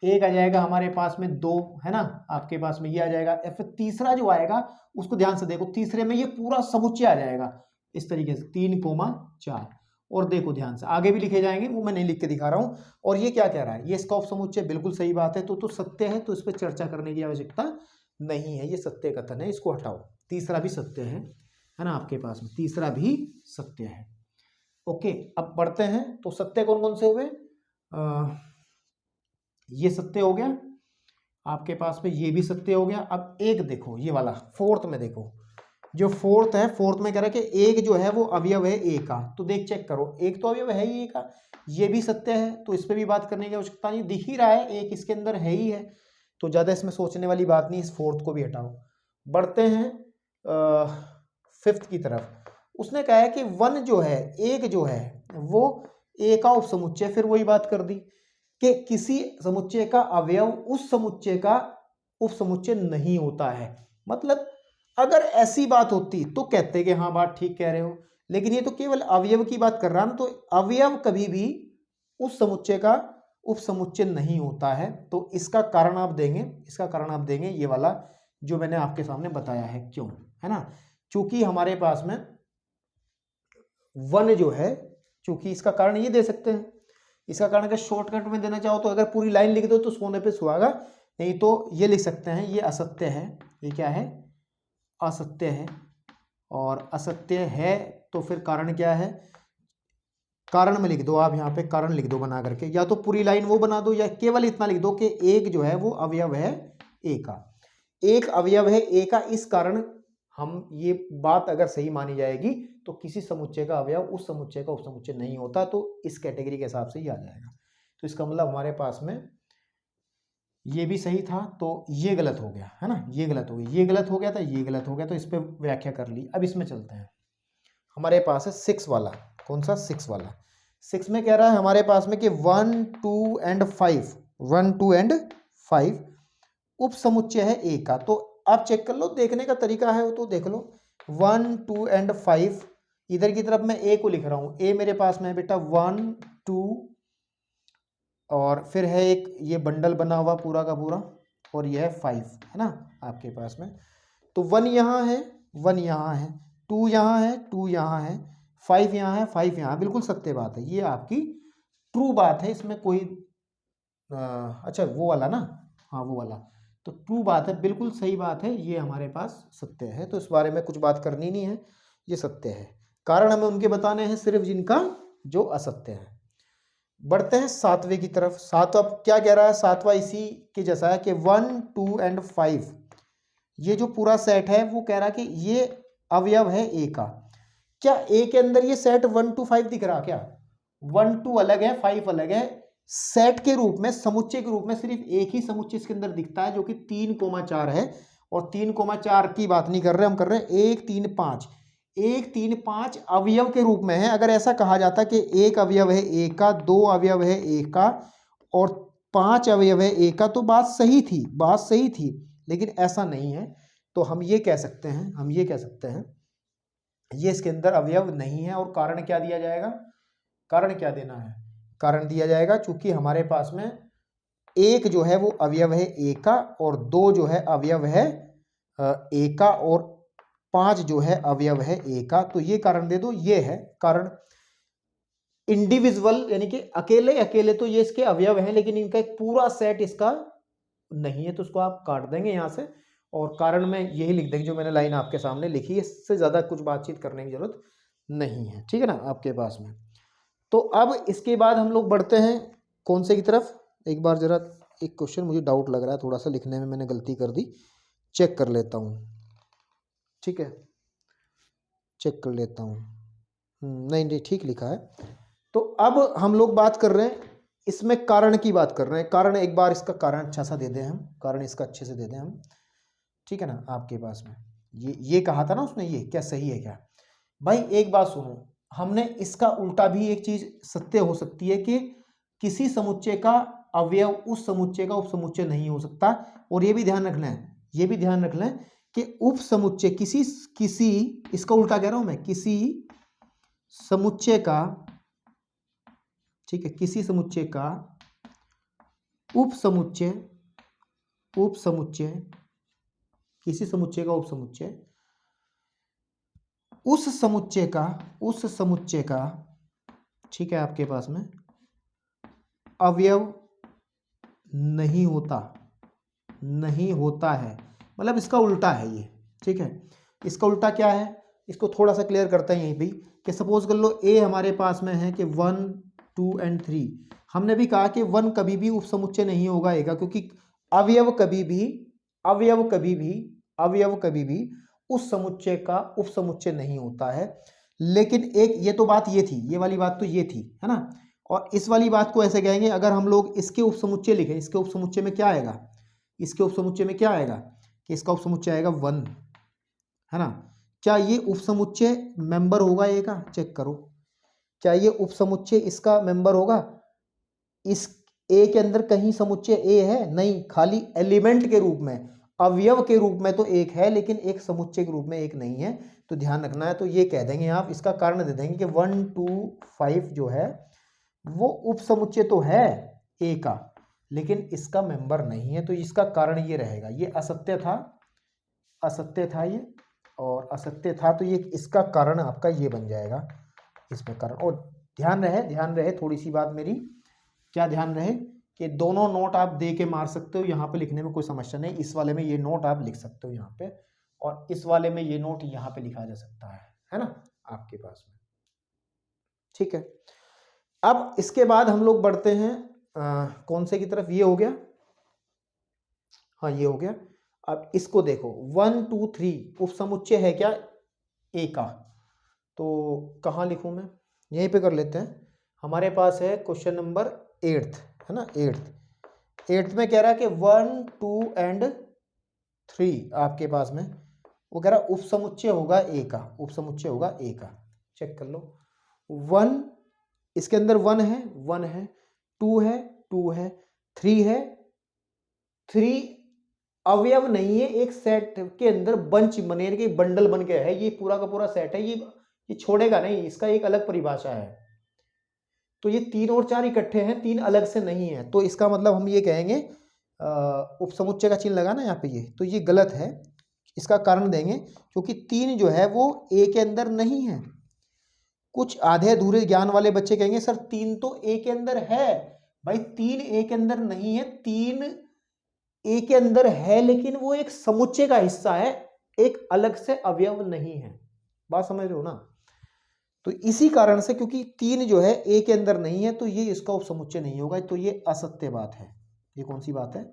Speaker 1: एक आ जाएगा हमारे पास में 2, है ना, आपके पास में ये आ जाएगा, या फिर तीसरा जो आएगा उसको ध्यान से देखो, तीसरे में ये पूरा समुच्चय आ जाएगा इस तरीके से 3,4, और देखो ध्यान से आगे भी लिखे जाएंगे, वो मैं नहीं लिख के दिखा रहा हूं। और ये क्या कह रहा है, ये इसका उप समुच्चय, बिल्कुल सही बात है, तो सत्य है, तो इस पर चर्चा करने की आवश्यकता नहीं है, ये सत्य कथन है, इसको हटाओ। तीसरा भी सत्य है ना, आपके पास में तीसरा भी सत्य है। ओके, अब बढ़ते हैं, तो सत्य कौन कौन से हुए, ये सत्य हो गया आपके पास में, ये भी सत्य हो गया। अब एक देखो, ये वाला फोर्थ में देखो, जो फोर्थ है, फोर्थ में कह रहा है कि एक जो है वो अवयव है ए का, तो देख चेक करो, एक तो अवयव है ही ए का, ये भी सत्य है, तो इस पर भी बात करने की आवश्यकता नहीं, दिख ही रहा है एक इसके अंदर है ही है, तो ज्यादा इसमें सोचने वाली बात नहीं, इस फोर्थ को भी हटाओ। बढ़ते हैं फिफ्थ की तरफ। उसने कहा है कि वन जो है, एक जो है वो ए का उपसमुच्चय, फिर वही बात कर दी कि किसी समुच्चय का अवयव उस समुच्चय का उपसमुच्चय नहीं होता है। मतलब अगर ऐसी बात होती तो कहते कि हाँ बात ठीक कह रहे हो, लेकिन ये तो केवल अवयव की बात कर रहा ना, तो अवयव कभी भी उस समुच्चय का उपसमुच्चय नहीं होता है। तो इसका कारण आप देंगे, ये वाला जो मैंने आपके सामने बताया है, क्यों, है ना, चूंकि हमारे पास में वन जो है, चूंकि इसका कारण ये दे सकते हैं, इसका कारण अगर शॉर्टकट में देना चाहो तो अगर पूरी लाइन लिख दो तो सोने पे सुहागा, नहीं तो ये लिख सकते हैं, ये असत्य है, ये क्या है, असत्य है, और असत्य है तो फिर कारण क्या है, कारण में लिख दो आप, यहाँ पे कारण लिख दो बना करके, या तो पूरी लाइन वो बना दो, या केवल इतना लिख दो कि एक जो है वो अवयव है ए का, एक अवयव है ए का, इस कारण हम ये बात अगर सही मानी जाएगी तो किसी समुच्चय का अवयव उस समुच्चय का उपसमुच्चय नहीं होता, तो इस कैटेगरी के हिसाब से ही आ जाएगा। तो इसका मतलब हमारे पास में ये भी सही था, तो ये गलत हो गया, है ना, ये गलत हो गया, ये गलत हो गया था, ये गलत हो गया, तो इस पर व्याख्या कर ली। अब इसमें चलते हैं, हमारे पास है 6 वाला, कौन सा, 6 वाला। 6 में कह रहा है हमारे पास में कि 1, 2 एंड 5 उप समुच्चय है ए का। तो आप चेक कर लो, देखने का तरीका है तो देख लो, 1, 2 एंड 5, इधर की तरफ मैं ए को लिख रहा हूं, ए मेरे पास में है बेटा 1, 2, और फिर है एक ये बंडल बना हुआ पूरा का पूरा, और ये है 5, है ना आपके पास में। तो 1 यहाँ है, 1 यहाँ है, 2 यहाँ है, 2 यहाँ है, 5 यहाँ है, 5 यहाँ, बिल्कुल सत्य बात है, ये आपकी ट्रू बात है, इसमें कोई अच्छा वो वाला ना, हाँ वो वाला। तो ट्रू बात है, बिल्कुल सही बात है, ये हमारे पास सत्य है, तो इस बारे में कुछ बात करनी नहीं है, ये सत्य है। कारण हमें उनके बताने हैं सिर्फ जिनका जो असत्य है। बढ़ते हैं सातवें की तरफ। सातवां क्या कह रहा है? सातवां इसी के जैसा है कि 1, 2 एंड 5 ये जो पूरा सेट है वो कह रहा है कि ये अवयव है ए का। क्या ए के अंदर ये सेट 1 to 5 दिख रहा? क्या 1 2 अलग है, 5 अलग है? सेट के रूप में, समुच्चय के रूप में सिर्फ एक ही समुच्चय इसके अंदर दिखता है जो कि 3,4 है। और 3,4 की बात नहीं कर रहे, हम कर रहे हैं 1 3 5। 1 3 5 अवयव के रूप में है। अगर ऐसा कहा जाता कि एक अवयव है ए का, 2 अवयव है ए का और 5 अवयव है ए का, तो बात सही थी, बात सही थी। लेकिन ऐसा नहीं है, तो हम ये कह सकते हैं, हम ये कह सकते हैं ये इसके अंदर अवयव नहीं है। और कारण क्या दिया जाएगा? कारण क्या देना है? कारण दिया जाएगा चूंकि हमारे पास में एक जो है वो अवयव है ए का और 2 जो है अवयव है ए का और 5 जो है अवयव है ए का। तो ये कारण दे दो, ये है कारण। इंडिविजुअल यानी कि अकेले अकेले तो ये इसके अवयव हैं, लेकिन इनका एक पूरा सेट इसका नहीं है, तो उसको आप काट देंगे यहां से और कारण में यही लिख देंगे जो मैंने लाइन आपके सामने लिखी है। इससे ज्यादा कुछ बातचीत करने की जरूरत नहीं है, ठीक है ना, आपके पास में। तो अब इसके बाद हम लोग बढ़ते हैं कौन से की तरफ? एक बार जरा एक क्वेश्चन मुझे डाउट लग रहा है, थोड़ा सा लिखने में मैंने गलती कर दी, चेक कर लेता हूँ, ठीक है, चेक कर लेता हूँ। नहीं नहीं, ठीक लिखा है। तो अब हम लोग बात कर रहे हैं, इसमें कारण की बात कर रहे हैं। कारण एक बार इसका कारण अच्छा सा दे दें हम, कारण इसका अच्छे से दे दें हम, ठीक है ना, आपके पास में ये कहा था ना उसने, ये क्या सही है क्या? भाई एक बात सुनो, हमने इसका उल्टा भी एक चीज सत्य हो सकती है कि किसी समुच्चय का अवयव उस समुच्चय का उपसमुच्चय नहीं हो सकता। और ये भी ध्यान रखना है, ये भी ध्यान रख लें कि उपसमुच्चय किसी इसका उल्टा कह रहा हूं मैं, किसी समुच्चय का, ठीक है, किसी समुच्चय का उपसमुच्चय, उपसमुच्चय, किसी समुच्चय का उपसमुच्चय उस समुच्चय का, ठीक है, आपके पास में अवयव नहीं होता, नहीं होता है, मतलब इसका उल्टा है ये, ठीक है। इसका उल्टा क्या है, इसको थोड़ा सा क्लियर करते हैं यहीं भी कि सपोज कर लो ए हमारे पास में है कि 1 2 एंड 3। हमने भी कहा कि 1 कभी भी उपसमुच्चय नहीं होगा ए का, क्योंकि अवयव कभी भी, अवयव कभी भी, अवयव कभी भी उस समुच्चय का उपसमुच्चय नहीं होता है। लेकिन एक ये तो बात ये थी, ये वाली बात तो ये थी, है ना। और इस वाली बात को ऐसे कहेंगे, अगर हम लोग इसके उपसमुच्चय लिखें, इसके उपसमुच्चय में क्या आएगा, इसके उपसमुच्चय में क्या आएगा कि इसका उपसमुच्चय आएगा 1, है ना। क्या ये उपसमुच्चय मेंबर होगा ए का? चेक करो, क्या ये उपसमुच्चय इसका मेंबर होगा? इस ए के अंदर कहीं समुच्चय ए है? नहीं, खाली एलिमेंट के रूप में, अवयव के रूप में तो एक है, लेकिन एक समुच्चय के रूप में एक नहीं है। तो ध्यान रखना है, तो ये कह देंगे आप, इसका कारण दे देंगे कि 1 2 5 जो है वो उपसमुच्चय तो है ए का, लेकिन इसका मेंबर नहीं है। तो इसका कारण ये रहेगा, ये असत्य था, असत्य था ये, और असत्य था, तो ये इसका कारण आपका ये बन जाएगा इसमें कारण। और ध्यान रहे थोड़ी सी बात मेरी, क्या ध्यान रहे कि दोनों नोट आप दे के मार सकते हो, यहाँ पे लिखने में कोई समस्या नहीं। इस वाले में ये नोट आप लिख सकते हो यहाँ पे, और इस वाले में ये नोट यहाँ पे लिखा जा सकता है ना, आपके पास में, ठीक है। अब इसके बाद हम लोग बढ़ते हैं कौन से की तरफ? ये हो गया, हाँ ये हो गया। अब इसको देखो, 1 2 3 उपसमुच्चय है क्या ए का? तो कहाँ लिखूं मैं? यहीं पे कर लेते हैं। हमारे पास है क्वेश्चन नंबर 8, है ना, 8 में कह रहा है कि 1 2 एंड 3 आपके पास में, वो कह रहा है उपसमुच्चय होगा ए का, उपसमुच्चय होगा ए का। चेक कर लो, 1 इसके अंदर 1 है, 1 है, 2 है, 2 है, 3 है, 3 अवयव नहीं है, एक सेट के अंदर बंच बने के बंडल बन के है, ये पूरा का पूरा सेट है, ये छोड़ेगा नहीं, इसका एक अलग परिभाषा है। तो ये 3 और 4 इकट्ठे हैं, 3 अलग से नहीं है। तो इसका मतलब हम ये कहेंगे, उपसमुच्चय का चिन्ह लगाना यहाँ पे, ये तो ये गलत है। इसका कारण देंगे क्योंकि 3 जो है वो ए के अंदर नहीं है। कुछ आधे अधूरे ज्ञान वाले बच्चे कहेंगे सर 3 तो ए के अंदर है। भाई 3 ए के अंदर नहीं है, 3 ए के अंदर है लेकिन वो एक समुच्चय का हिस्सा है, एक अलग से अवयव नहीं है। बात समझ रहे हो ना? तो इसी कारण से, क्योंकि 3 जो है ए के अंदर नहीं है तो ये इसका उपसमुच्चय नहीं होगा, तो ये असत्य बात है। ये कौन सी बात है?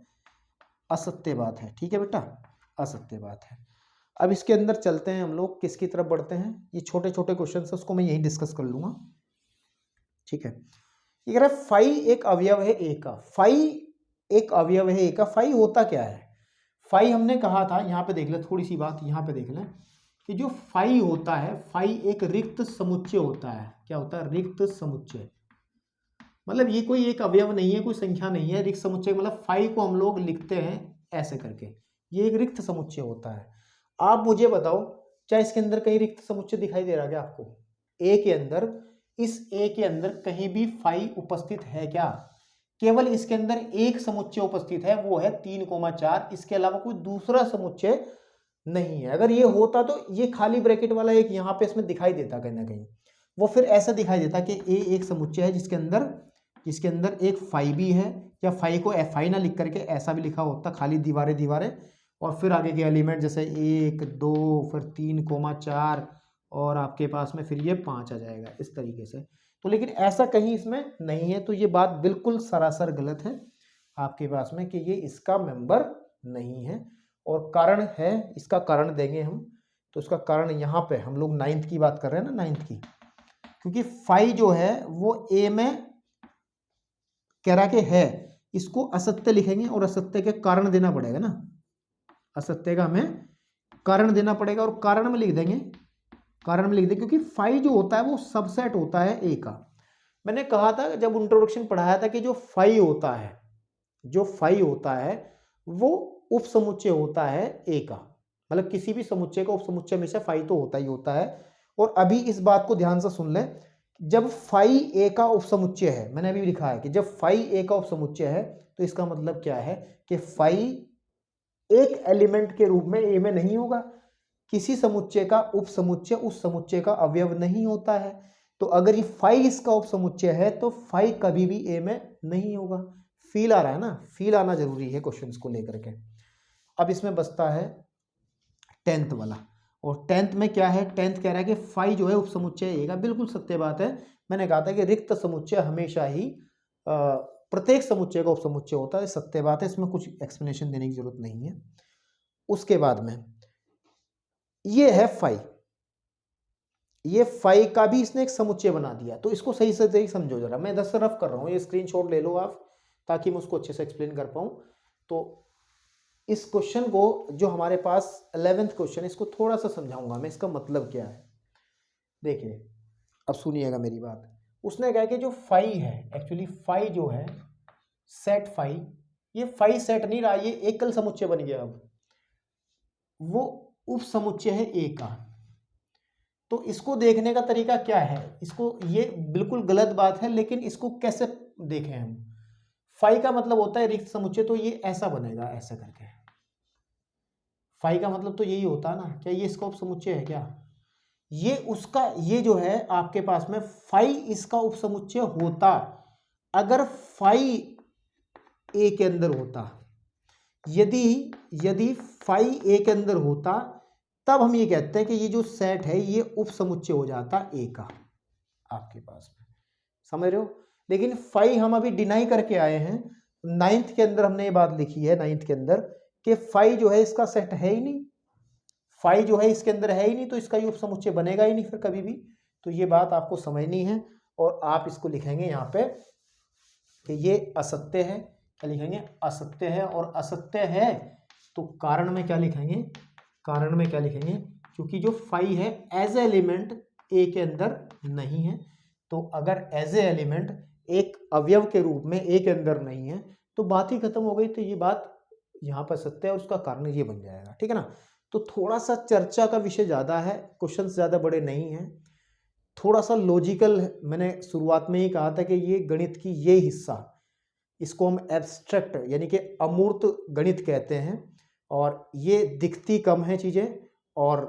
Speaker 1: असत्य बात है। ठीक है बेटा, असत्य बात है। अब इसके अंदर चलते हैं हम लोग, किसकी तरफ बढ़ते हैं? ये छोटे छोटे क्वेश्चन है, उसको मैं यही डिस्कस कर लूंगा। ठीक है, ये कह रहा है फाई एक अवयव है ए का। फाई एक अवयव है ए का। फाई होता क्या है? फाई हमने कहा था, यहाँ पे देख ले, थोड़ी सी बात यहाँ पे देख लें कि जो फाई होता है, फाई एक रिक्त समुच्चय होता है। क्या होता है? रिक्त समुच्चय। मतलब ये कोई एक अवयव नहीं है, कोई संख्या नहीं है। रिक्त समुच्चय मतलब फाई को हम लोग लिखते हैं ऐसे करके, ये एक रिक्त समुच्चय होता है। आप मुझे बताओ, क्या इसके अंदर कहीं रिक्त समुच्चय दिखाई दे रहा है क्या आपको? ए के अंदर, इस ए के अंदर कहीं भी फाई उपस्थित है क्या? केवल इसके अंदर एक समुच्चय उपस्थित है, वो है 3,4। इसके अलावा कोई दूसरा समुच्चय नहीं है। अगर ये होता तो ये खाली ब्रैकेट वाला एक यहाँ पे इसमें दिखाई देता कहीं ना कहीं, वो फिर ऐसा दिखाई देता कि ए एक समुच्चय है जिसके अंदर एक फाई भी है, या फाई को फाई ना लिख करके ऐसा भी लिखा होता, खाली दीवारें दीवारें, और फिर आगे के एलिमेंट जैसे 1 2 फिर 3,4 और आपके पास में फिर ये 5 आ जाएगा इस तरीके से। तो लेकिन ऐसा कहीं इसमें नहीं है, तो ये बात बिल्कुल सरासर गलत है आपके पास में कि ये इसका मेंबर नहीं है। और कारण है, इसका कारण देंगे हम, तो इसका कारण यहाँ पे हम लोग 9th की बात कर रहे हैं ना, 9th की, क्योंकि फाई जो है वो ए में कह रहा कि है, इसको असत्य लिखेंगे और असत्य के कारण देना पड़ेगा ना, असत्य का हमें कारण देना पड़ेगा, और कारण में लिख देंगे, कारण में लिख देंगे, क्योंकि फाई जो होता है वो सबसेट होता है ए का। मैंने कहा था जब इंट्रोडक्शन पढ़ाया था कि जो फाई होता है, जो फाई होता है वो उपसमुच्चय होता है ए का। मतलब किसी भी समुच्चय का उपसमुच्चय में से फाई तो होता ही होता है। और अभी इस बात को ध्यान से सुन लें, जब फाई ए का उपसमुच्चय है, मैंने अभी लिखा है कि जब फाई ए का उपसमुच्चय है, तो इसका मतलब क्या है कि फाई एक एलिमेंट के रूप में ए में नहीं होगा। किसी समुच्चय का उपसमुच्चय उस समुच्चय का अवयव नहीं होता है। तो अगर ये फाई इसका उपसमुच्चय है तो फाई कभी भी ए में नहीं होगा। फील आ रहा है ना? फील आना जरूरी है क्वेश्चंस को लेकर के। अब इसमें बचता है 10th वाला, और 10th में क्या है? 10th कह रहा है कि फाई जो है उपसमुच्चय ए का। बिल्कुल सत्य बात है। मैंने कहा था कि रिक्त समुच्चय हमेशा ही प्रत्येक समुच्चय का उपसमुच्चय होता है, सत्य बात है, इसमें कुछ एक्सप्लेनेशन देने की जरूरत नहीं है। उसके बाद में ये है फाई, ये फाई का भी इसने एक समुच्चय बना दिया। तो इसको सही से सही समझो जरा, मैं 10 रफ कर रहा हूँ, ये स्क्रीनशॉट ले लो आप ताकि मैं उसको अच्छे से एक्सप्लेन कर पाऊँ। तो इस क्वेश्चन को, जो हमारे पास 11th क्वेश्चन, इसको थोड़ा सा समझाऊंगा मैं, इसका मतलब क्या है। देखिए अब सुनिएगा मेरी बात। उसने कहा कि जो फाई है, एक्चुअली फाई जो है, सेट फाई, ये फाई सेट नहीं रहा, ये एकल समुच्चय बन गया। अब वो उप समुच्चय है ए का। तो इसको देखने का तरीका क्या है? इसको, ये बिल्कुल गलत बात है, लेकिन इसको कैसे देखें हम? फाई का मतलब होता है रिक्त समुच्चय, तो ये ऐसा बनेगा, ऐसा करके। फाई का मतलब तो यही होता है ना। क्या ये इसका उपसमुच्चय है क्या? ये उसका, ये जो है आपके पास में फाई इसका उपसमुच्चय होता अगर फाई ए के अंदर होता। यदि फाई ए के अंदर होता तब हम ये कहते हैं कि ये जो सेट है ये उपसमुच्चय हो जाता ए का आपके पास में। समझ रहे हो? लेकिन फाई हम अभी डिनाई करके आए हैं। 9th के अंदर हमने ये बात लिखी है, 9th के अंदर, कि फाई जो है इसका सेट है ही नहीं, फाई जो है इसके अंदर है ही नहीं, तो इसका ये उपसमुच्चय बनेगा ही नहीं फिर कभी भी। तो ये बात आपको समझनी है, और आप इसको लिखेंगे यहाँ पे कि ये असत्य है। क्या लिखेंगे? असत्य है। और असत्य है तो कारण में क्या लिखेंगे? कारण में क्या लिखेंगे? क्योंकि जो फाई है एज ए एलिमेंट ए के अंदर नहीं है, तो अगर एज ए एलिमेंट एक अवयव के रूप में ए के अंदर नहीं है तो बात ही खत्म हो गई। तो ये बात यहाँ पर सत्य है और उसका कारण ये बन जाएगा। ठीक है ना? तो थोड़ा सा चर्चा का विषय ज़्यादा है, क्वेश्चन ज़्यादा बड़े नहीं हैं, थोड़ा सा लॉजिकल। मैंने शुरुआत में ही कहा था कि ये गणित की ये हिस्सा, इसको हम एब्स्ट्रैक्ट यानी कि अमूर्त गणित कहते हैं, और ये दिखती कम है चीज़ें, और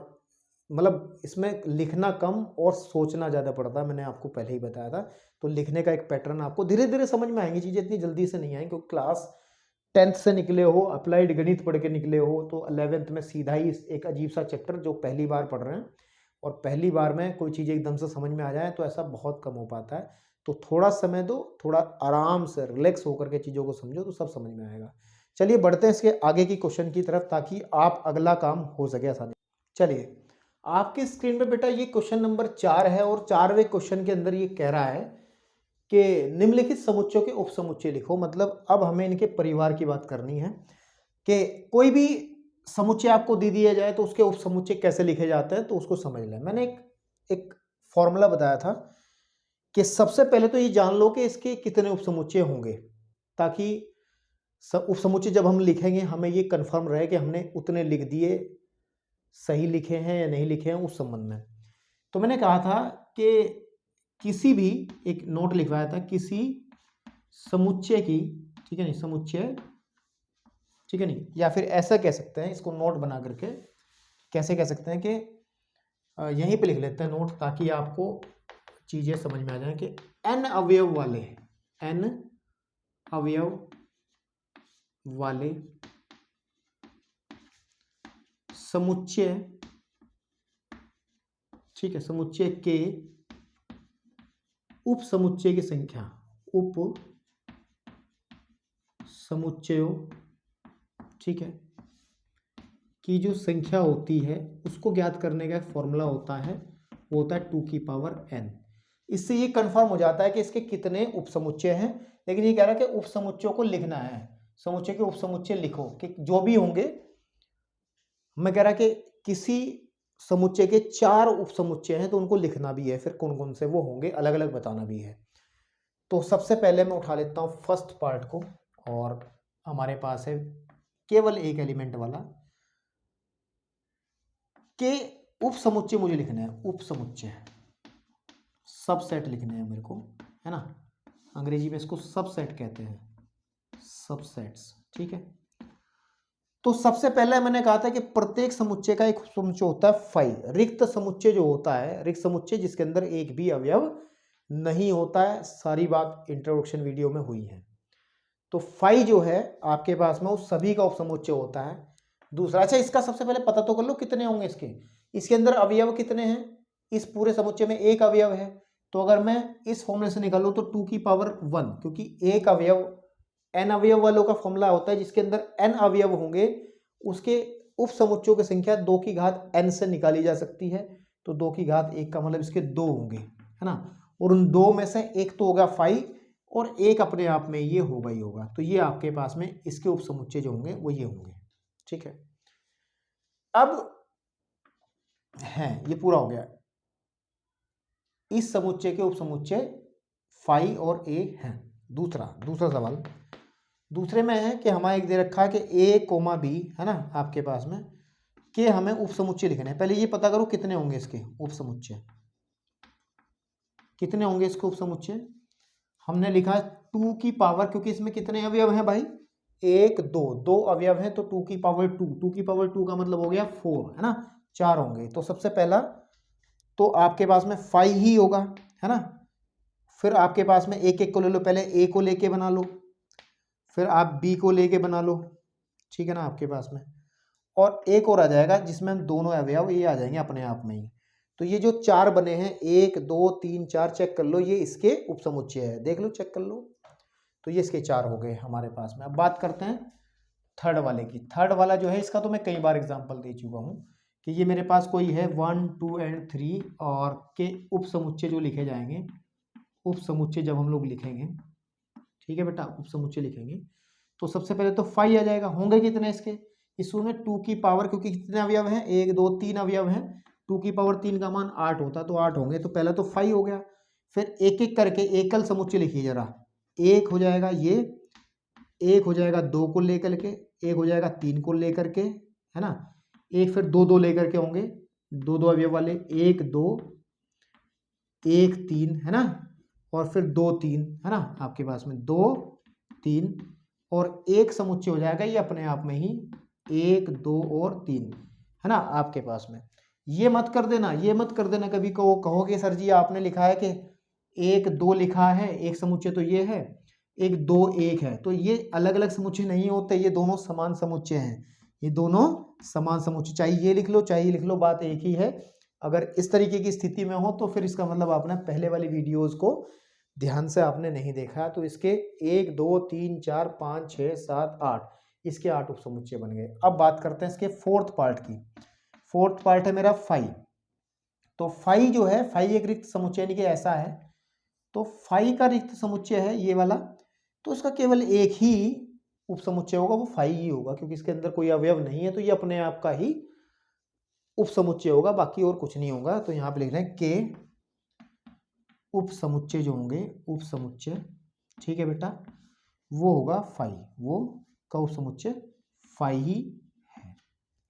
Speaker 1: मतलब इसमें लिखना कम और सोचना ज़्यादा पड़ता है। मैंने आपको पहले ही बताया था। तो लिखने का एक पैटर्न आपको धीरे धीरे समझ में आएंगी चीज़ें, इतनी जल्दी से नहीं आएंगी, क्योंकि क्लास 10th से निकले हो, अप्लाइड गणित पढ़ के निकले हो, तो 11th में सीधा ही एक अजीब सा चैप्टर जो पहली बार पढ़ रहे हैं और पहली बार में कोई चीज़ एकदम से समझ में आ जाए तो ऐसा बहुत कम हो पाता है। तो थोड़ा समय दो, थोड़ा आराम से रिलैक्स होकर के चीज़ों को समझो तो सब समझ में आएगा। चलिए बढ़ते हैं इसके आगे की क्वेश्चन की तरफ ताकि आप अगला काम हो सके आसानी। चलिए आपके स्क्रीन पे बेटा ये क्वेश्चन नंबर 4 है और 4वें क्वेश्चन के अंदर ये कह रहा है कि निम्नलिखित समुच्चयों के उपसमुच्चय लिखो। मतलब अब हमें इनके परिवार की बात करनी है कि कोई भी समुच्चय आपको दे दिया जाए तो उसके उपसमुच्चय कैसे लिखे जाते हैं तो उसको समझ लें। मैंने एक फॉर्मूला बताया था कि सबसे पहले तो ये जान लो कि इसके कितने उपसमुच्चय होंगे, ताकि उपसमुच्चय जब हम लिखेंगे हमें ये कंफर्म रहे कि हमने उतने लिख दिए, सही लिखे हैं या नहीं लिखे हैं उस संबंध में। तो मैंने कहा था कि किसी भी, एक नोट लिखवाया था, किसी समुच्चय की, ठीक है नहीं, समुच्चय, ठीक है नहीं, या फिर ऐसा कह सकते हैं इसको नोट बना करके, कैसे कह सकते हैं कि यहीं पे लिख लेते हैं नोट ताकि आपको चीजें समझ में आ जाए कि n अवयव वाले, n अवयव वाले समुच्चय, ठीक है, समुच्चय के उप समुच्चय की संख्या, उप समुच्चयों, ठीक है, की जो संख्या होती है उसको ज्ञात करने का फॉर्मूला होता है, वो होता है 2 की पावर n। इससे ये कंफर्म हो जाता है कि इसके कितने उपसमुच्चय हैं, लेकिन ये कह रहा है कि उपसमुच्चयों को लिखना है, समुच्चय के उपसमुच्चय लिखो कि जो भी होंगे। मैं कह रहा कि किसी समुच्चय के 4 उपसमुच्चय हैं तो उनको लिखना भी है, फिर कौन कौन से वो होंगे अलग अलग बताना भी है। तो सबसे पहले मैं उठा लेता हूँ फर्स्ट पार्ट को, और हमारे पास है केवल एक एलिमेंट वाला के उपसमुच्चय मुझे लिखने हैं, उपसमुच्चय सबसेट लिखने हैं मेरे को, है ना, अंग्रेजी में इसको सबसेट कहते हैं, सबसेट्स, ठीक है। तो सबसे पहले मैंने कहा था कि प्रत्येक समुच्चय का एक समुच्चय होता है फाई, रिक्त समुच्चय जो होता है, रिक्त समुच्चय जिसके अंदर एक भी अवयव नहीं होता है, सारी बात इंट्रोडक्शन वीडियो में हुई है। तो फाई जो है आपके पास में वो सभी का उपसमुच्चय होता है। दूसरा, अच्छा इसका सबसे पहले पता तो कर लो कितने होंगे इसके अंदर अवयव कितने हैं। इस पूरे समुच्चय में एक अवयव है, तो अगर मैं इस फॉर्मूले से निकालूं तो 2 की पावर 1, क्योंकि एक अवयव, n अवयव वालों का फॉर्मूला होता है जिसके अंदर n अवयव होंगे उसके उपसमुच्चयों की संख्या 2 की घात n से निकाली जा सकती है। तो 2 की घात 1 का मतलब इसके 2 होंगे, है ना, और उन 2 में से एक तो होगा फाई और एक अपने आप में ये होगा ही होगा। तो ये आपके पास में इसके उपसमुच्चय जो होंगे वो ये होंगे, ठीक है। अब है ये पूरा हो गया, इस समुच्चय के उपसमुच्चय फाई और ए हैं। दूसरा सवाल, दूसरे में है कि हमारा एक दे रखा है कि ए कोमा बी, है ना, आपके पास में कि हमें उपसमुच्चय लिखने हैं। पहले ये पता करो कितने होंगे इसके उपसमुच्चय, कितने होंगे इसके उपसमुच्चय। हमने लिखा 2 की पावर, क्योंकि इसमें कितने अवयव हैं भाई, 1 2 अवयव हैं, तो 2 की पावर 2 की पावर 2 का मतलब हो गया 4, है ना, 4 होंगे। तो सबसे पहला तो आपके पास में 5 ही होगा, है ना। फिर आपके पास में एक एक को ले लो, पहले ए को लेके बना लो, फिर आप बी को लेके बना लो, ठीक है ना, आपके पास में, और एक और आ जाएगा जिसमें हम दोनों अवयव ये आ जाएंगे अपने आप में ही। तो ये जो 4 बने हैं, 1 2 3 4, चेक कर लो, ये इसके उपसमुच्चय है, देख लो चेक कर लो। तो ये इसके 4 हो गए हमारे पास में। अब बात करते हैं थर्ड वाले की। थर्ड वाला जो है इसका तो मैं कई बार एग्जांपल दे चुका हूँ कि ये मेरे पास कोई है 1 2 एंड 3 और के उपसमुच्चय जो लिखे जाएंगे, उपसमुच्चय जब हम लोग लिखेंगे, ठीक है बेटा, उपसमुच्चय लिखेंगे तो सबसे पहले तो 5 आ जाएगा। होंगे कितने इसके, इसमें 2 की पावर, क्योंकि कितने अवयव हैं, 1 2 3 अवयव हैं, 2 की पावर 3 का मान 8 होता, तो 8 होंगे। तो पहला तो 5 हो गया। फिर एक एक करके एकल समुच्चय लिखिए जरा। एक हो जाएगा ये, एक हो जाएगा 2 को लेकर के, एक हो जाएगा 3 को लेकर के, है ना, एक फिर 2 2 लेकर के होंगे, 2 2 अवयव वाले, 1 2 1 3, है ना, और फिर 2 3, है ना, आपके पास में 2 3 और एक समुच्चय हो जाएगा ये अपने आप में ही 1 2 और 3, है ना, आपके पास में। ये मत कर देना, ये मत कर देना कभी कहोगे सर जी आपने लिखा है कि 1 2 लिखा है, एक समुच्चय तो ये है, एक 2 1 है, तो ये अलग अलग समुच्चय नहीं होते, ये दोनों समान समुच्चय हैं, ये दोनों समान समुच्चय, चाहे ये लिख लो चाहे ये लिख लो, बात एक ही है। अगर इस तरीके की स्थिति में हो तो फिर इसका मतलब आपने पहले वाली वीडियोस को ध्यान से आपने नहीं देखा। तो इसके 1 2 3 4 5 6 7 8, इसके 8 उपसमुच्चय बन गए। अब बात करते हैं इसके फोर्थ पार्ट की। फोर्थ पार्ट है मेरा फाई। तो फाई जो है, फाई एक रिक्त समुच्चय यानी कि ऐसा है, तो फाई का रिक्त समुच्चय है ये वाला, तो इसका केवल एक ही उपसमुच्चय होगा, वो फाई ही होगा, क्योंकि इसके अंदर कोई अवयव नहीं है, तो ये अपने आप का ही उपसमुच्चय होगा, बाकी और कुछ नहीं होगा। तो यहाँ पे लिख रहे हैं के उपसमुच्चय जो होंगे, उपसमुच्चय, ठीक है बेटा, वो होगा फाई, वो का उपसमुच्चय फाई ही है,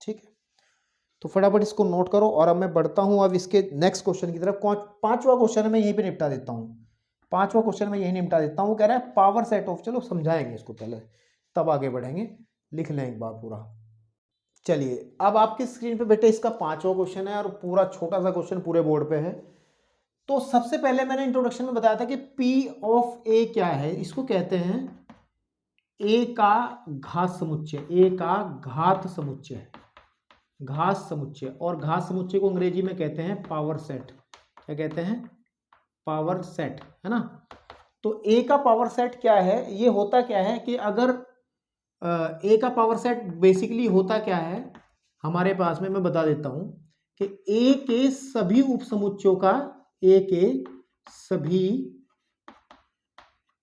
Speaker 1: ठीक है। तो फटाफट इसको नोट करो और अब मैं बढ़ता हूं अब इसके नेक्स्ट क्वेश्चन की तरफ। पांचवा क्वेश्चन मैं यहीं पे निपटा देता हूं, पांचवा क्वेश्चन मैं यहीं निपटा देता हूं। वो कह रहा है पावर सेट ऑफ, चलो समझाएंगे इसको पहले तब आगे बढ़ेंगे, लिख लें एक बार पूरा। चलिए अब आपकी स्क्रीन पे बेटे इसका पांचवा क्वेश्चन है और पूरा छोटा सा क्वेश्चन पूरे बोर्ड पे है। तो सबसे पहले मैंने इंट्रोडक्शन में बताया था कि P ऑफ A क्या है, इसको कहते हैं A का घात समुच्चय, A का घात समुच्चय, घात समुच्चय, और घात समुच्चय को अंग्रेजी में कहते हैं पावर सेट। क्या कहते हैं? पावर सेट, है ना। तो A का पावर सेट क्या है, ये होता क्या है कि अगर A का पावर सेट बेसिकली होता क्या है हमारे पास में, मैं बता देता हूं कि A के सभी उपसमुच्चयों का, A के सभी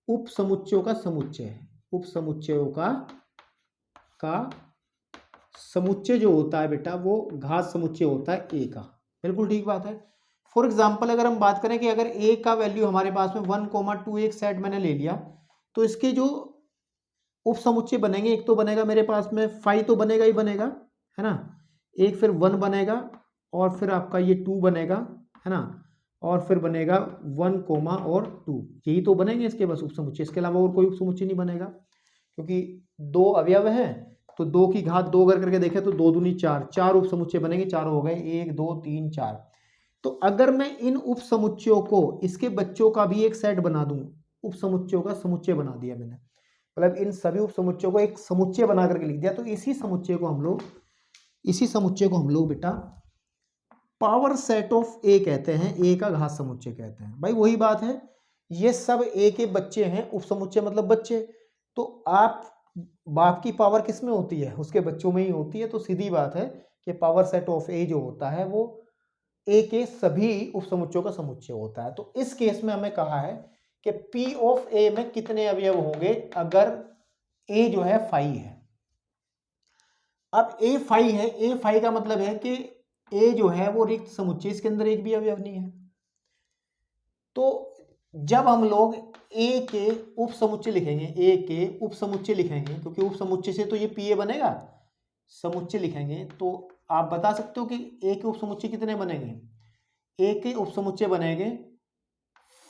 Speaker 1: उपसमुच्चयों का समुच्चय है, उपसमुच्चयों का समुच्चय जो होता है बेटा वो घात समुच्चय होता है A का। बिल्कुल ठीक बात है। फॉर एग्जाम्पल अगर हम बात करें कि अगर A का वैल्यू हमारे पास में 1,2 एक सेट मैंने ले लिया, तो इसके जो उपसमुच्चय बनेंगे, एक तो बनेगा मेरे पास में 5 तो बनेगा ही बनेगा, है ना, एक फिर 1 बनेगा और फिर आपका ये 2 बनेगा, है ना, और फिर बनेगा 1 और 2, यही तो बनेंगे इसके बस उपसमुच्चय, इसके अलावा और कोई उपसमुच्चय नहीं बनेगा, क्योंकि 2 अवयव हैं तो 2 की घात 2 करके देखें तो 2 दूनी 4, 4 उपसमुच्चय बनेंगे, चारों हो गए 1 2 3 4। तो अगर मैं इन उपसमुच्चयों को इसके बच्चों का भी एक सेट बना दूं, उपसमुच्चयों का समुच्चय बना दिया मैंने, मतलब इन सभी उपसमुच्चयों को एक समुच्चय बना करके लिख दिया, तो इसी समुच्चय को हम लोग बेटा पावर सेट ऑफ ए कहते हैं, ए का घात समुच्चय कहते हैं। भाई वही बात है, ये सब ए के बच्चे हैं, उपसमुच्चय मतलब बच्चे, तो आप बाप की पावर किस में होती है, उसके बच्चों में ही होती है। तो सीधी बात है कि पावर सेट ऑफ ए जो होता है वो ए के सभी उपसमुच्चयों का समुच्चय होता है। तो इस केस में हमें कहा है कि P ऑफ ए में कितने अवयव होंगे अगर A जो है फाई है। अब A फाई है, A फाई का मतलब है कि A जो है वो रिक्त समुच्चय, इसके अंदर एक भी अवयव नहीं है। तो जब हम लोग A के उपसमुच्चय लिखेंगे, A के उपसमुच्चय लिखेंगे, क्योंकि उपसमुच्चय से तो ये PA बनेगा, समुच्चय लिखेंगे, तो आप बता सकते हो कि A के उपसमुच्चय कितने बनेंगे। A के उपसमुच्चय बनेंगे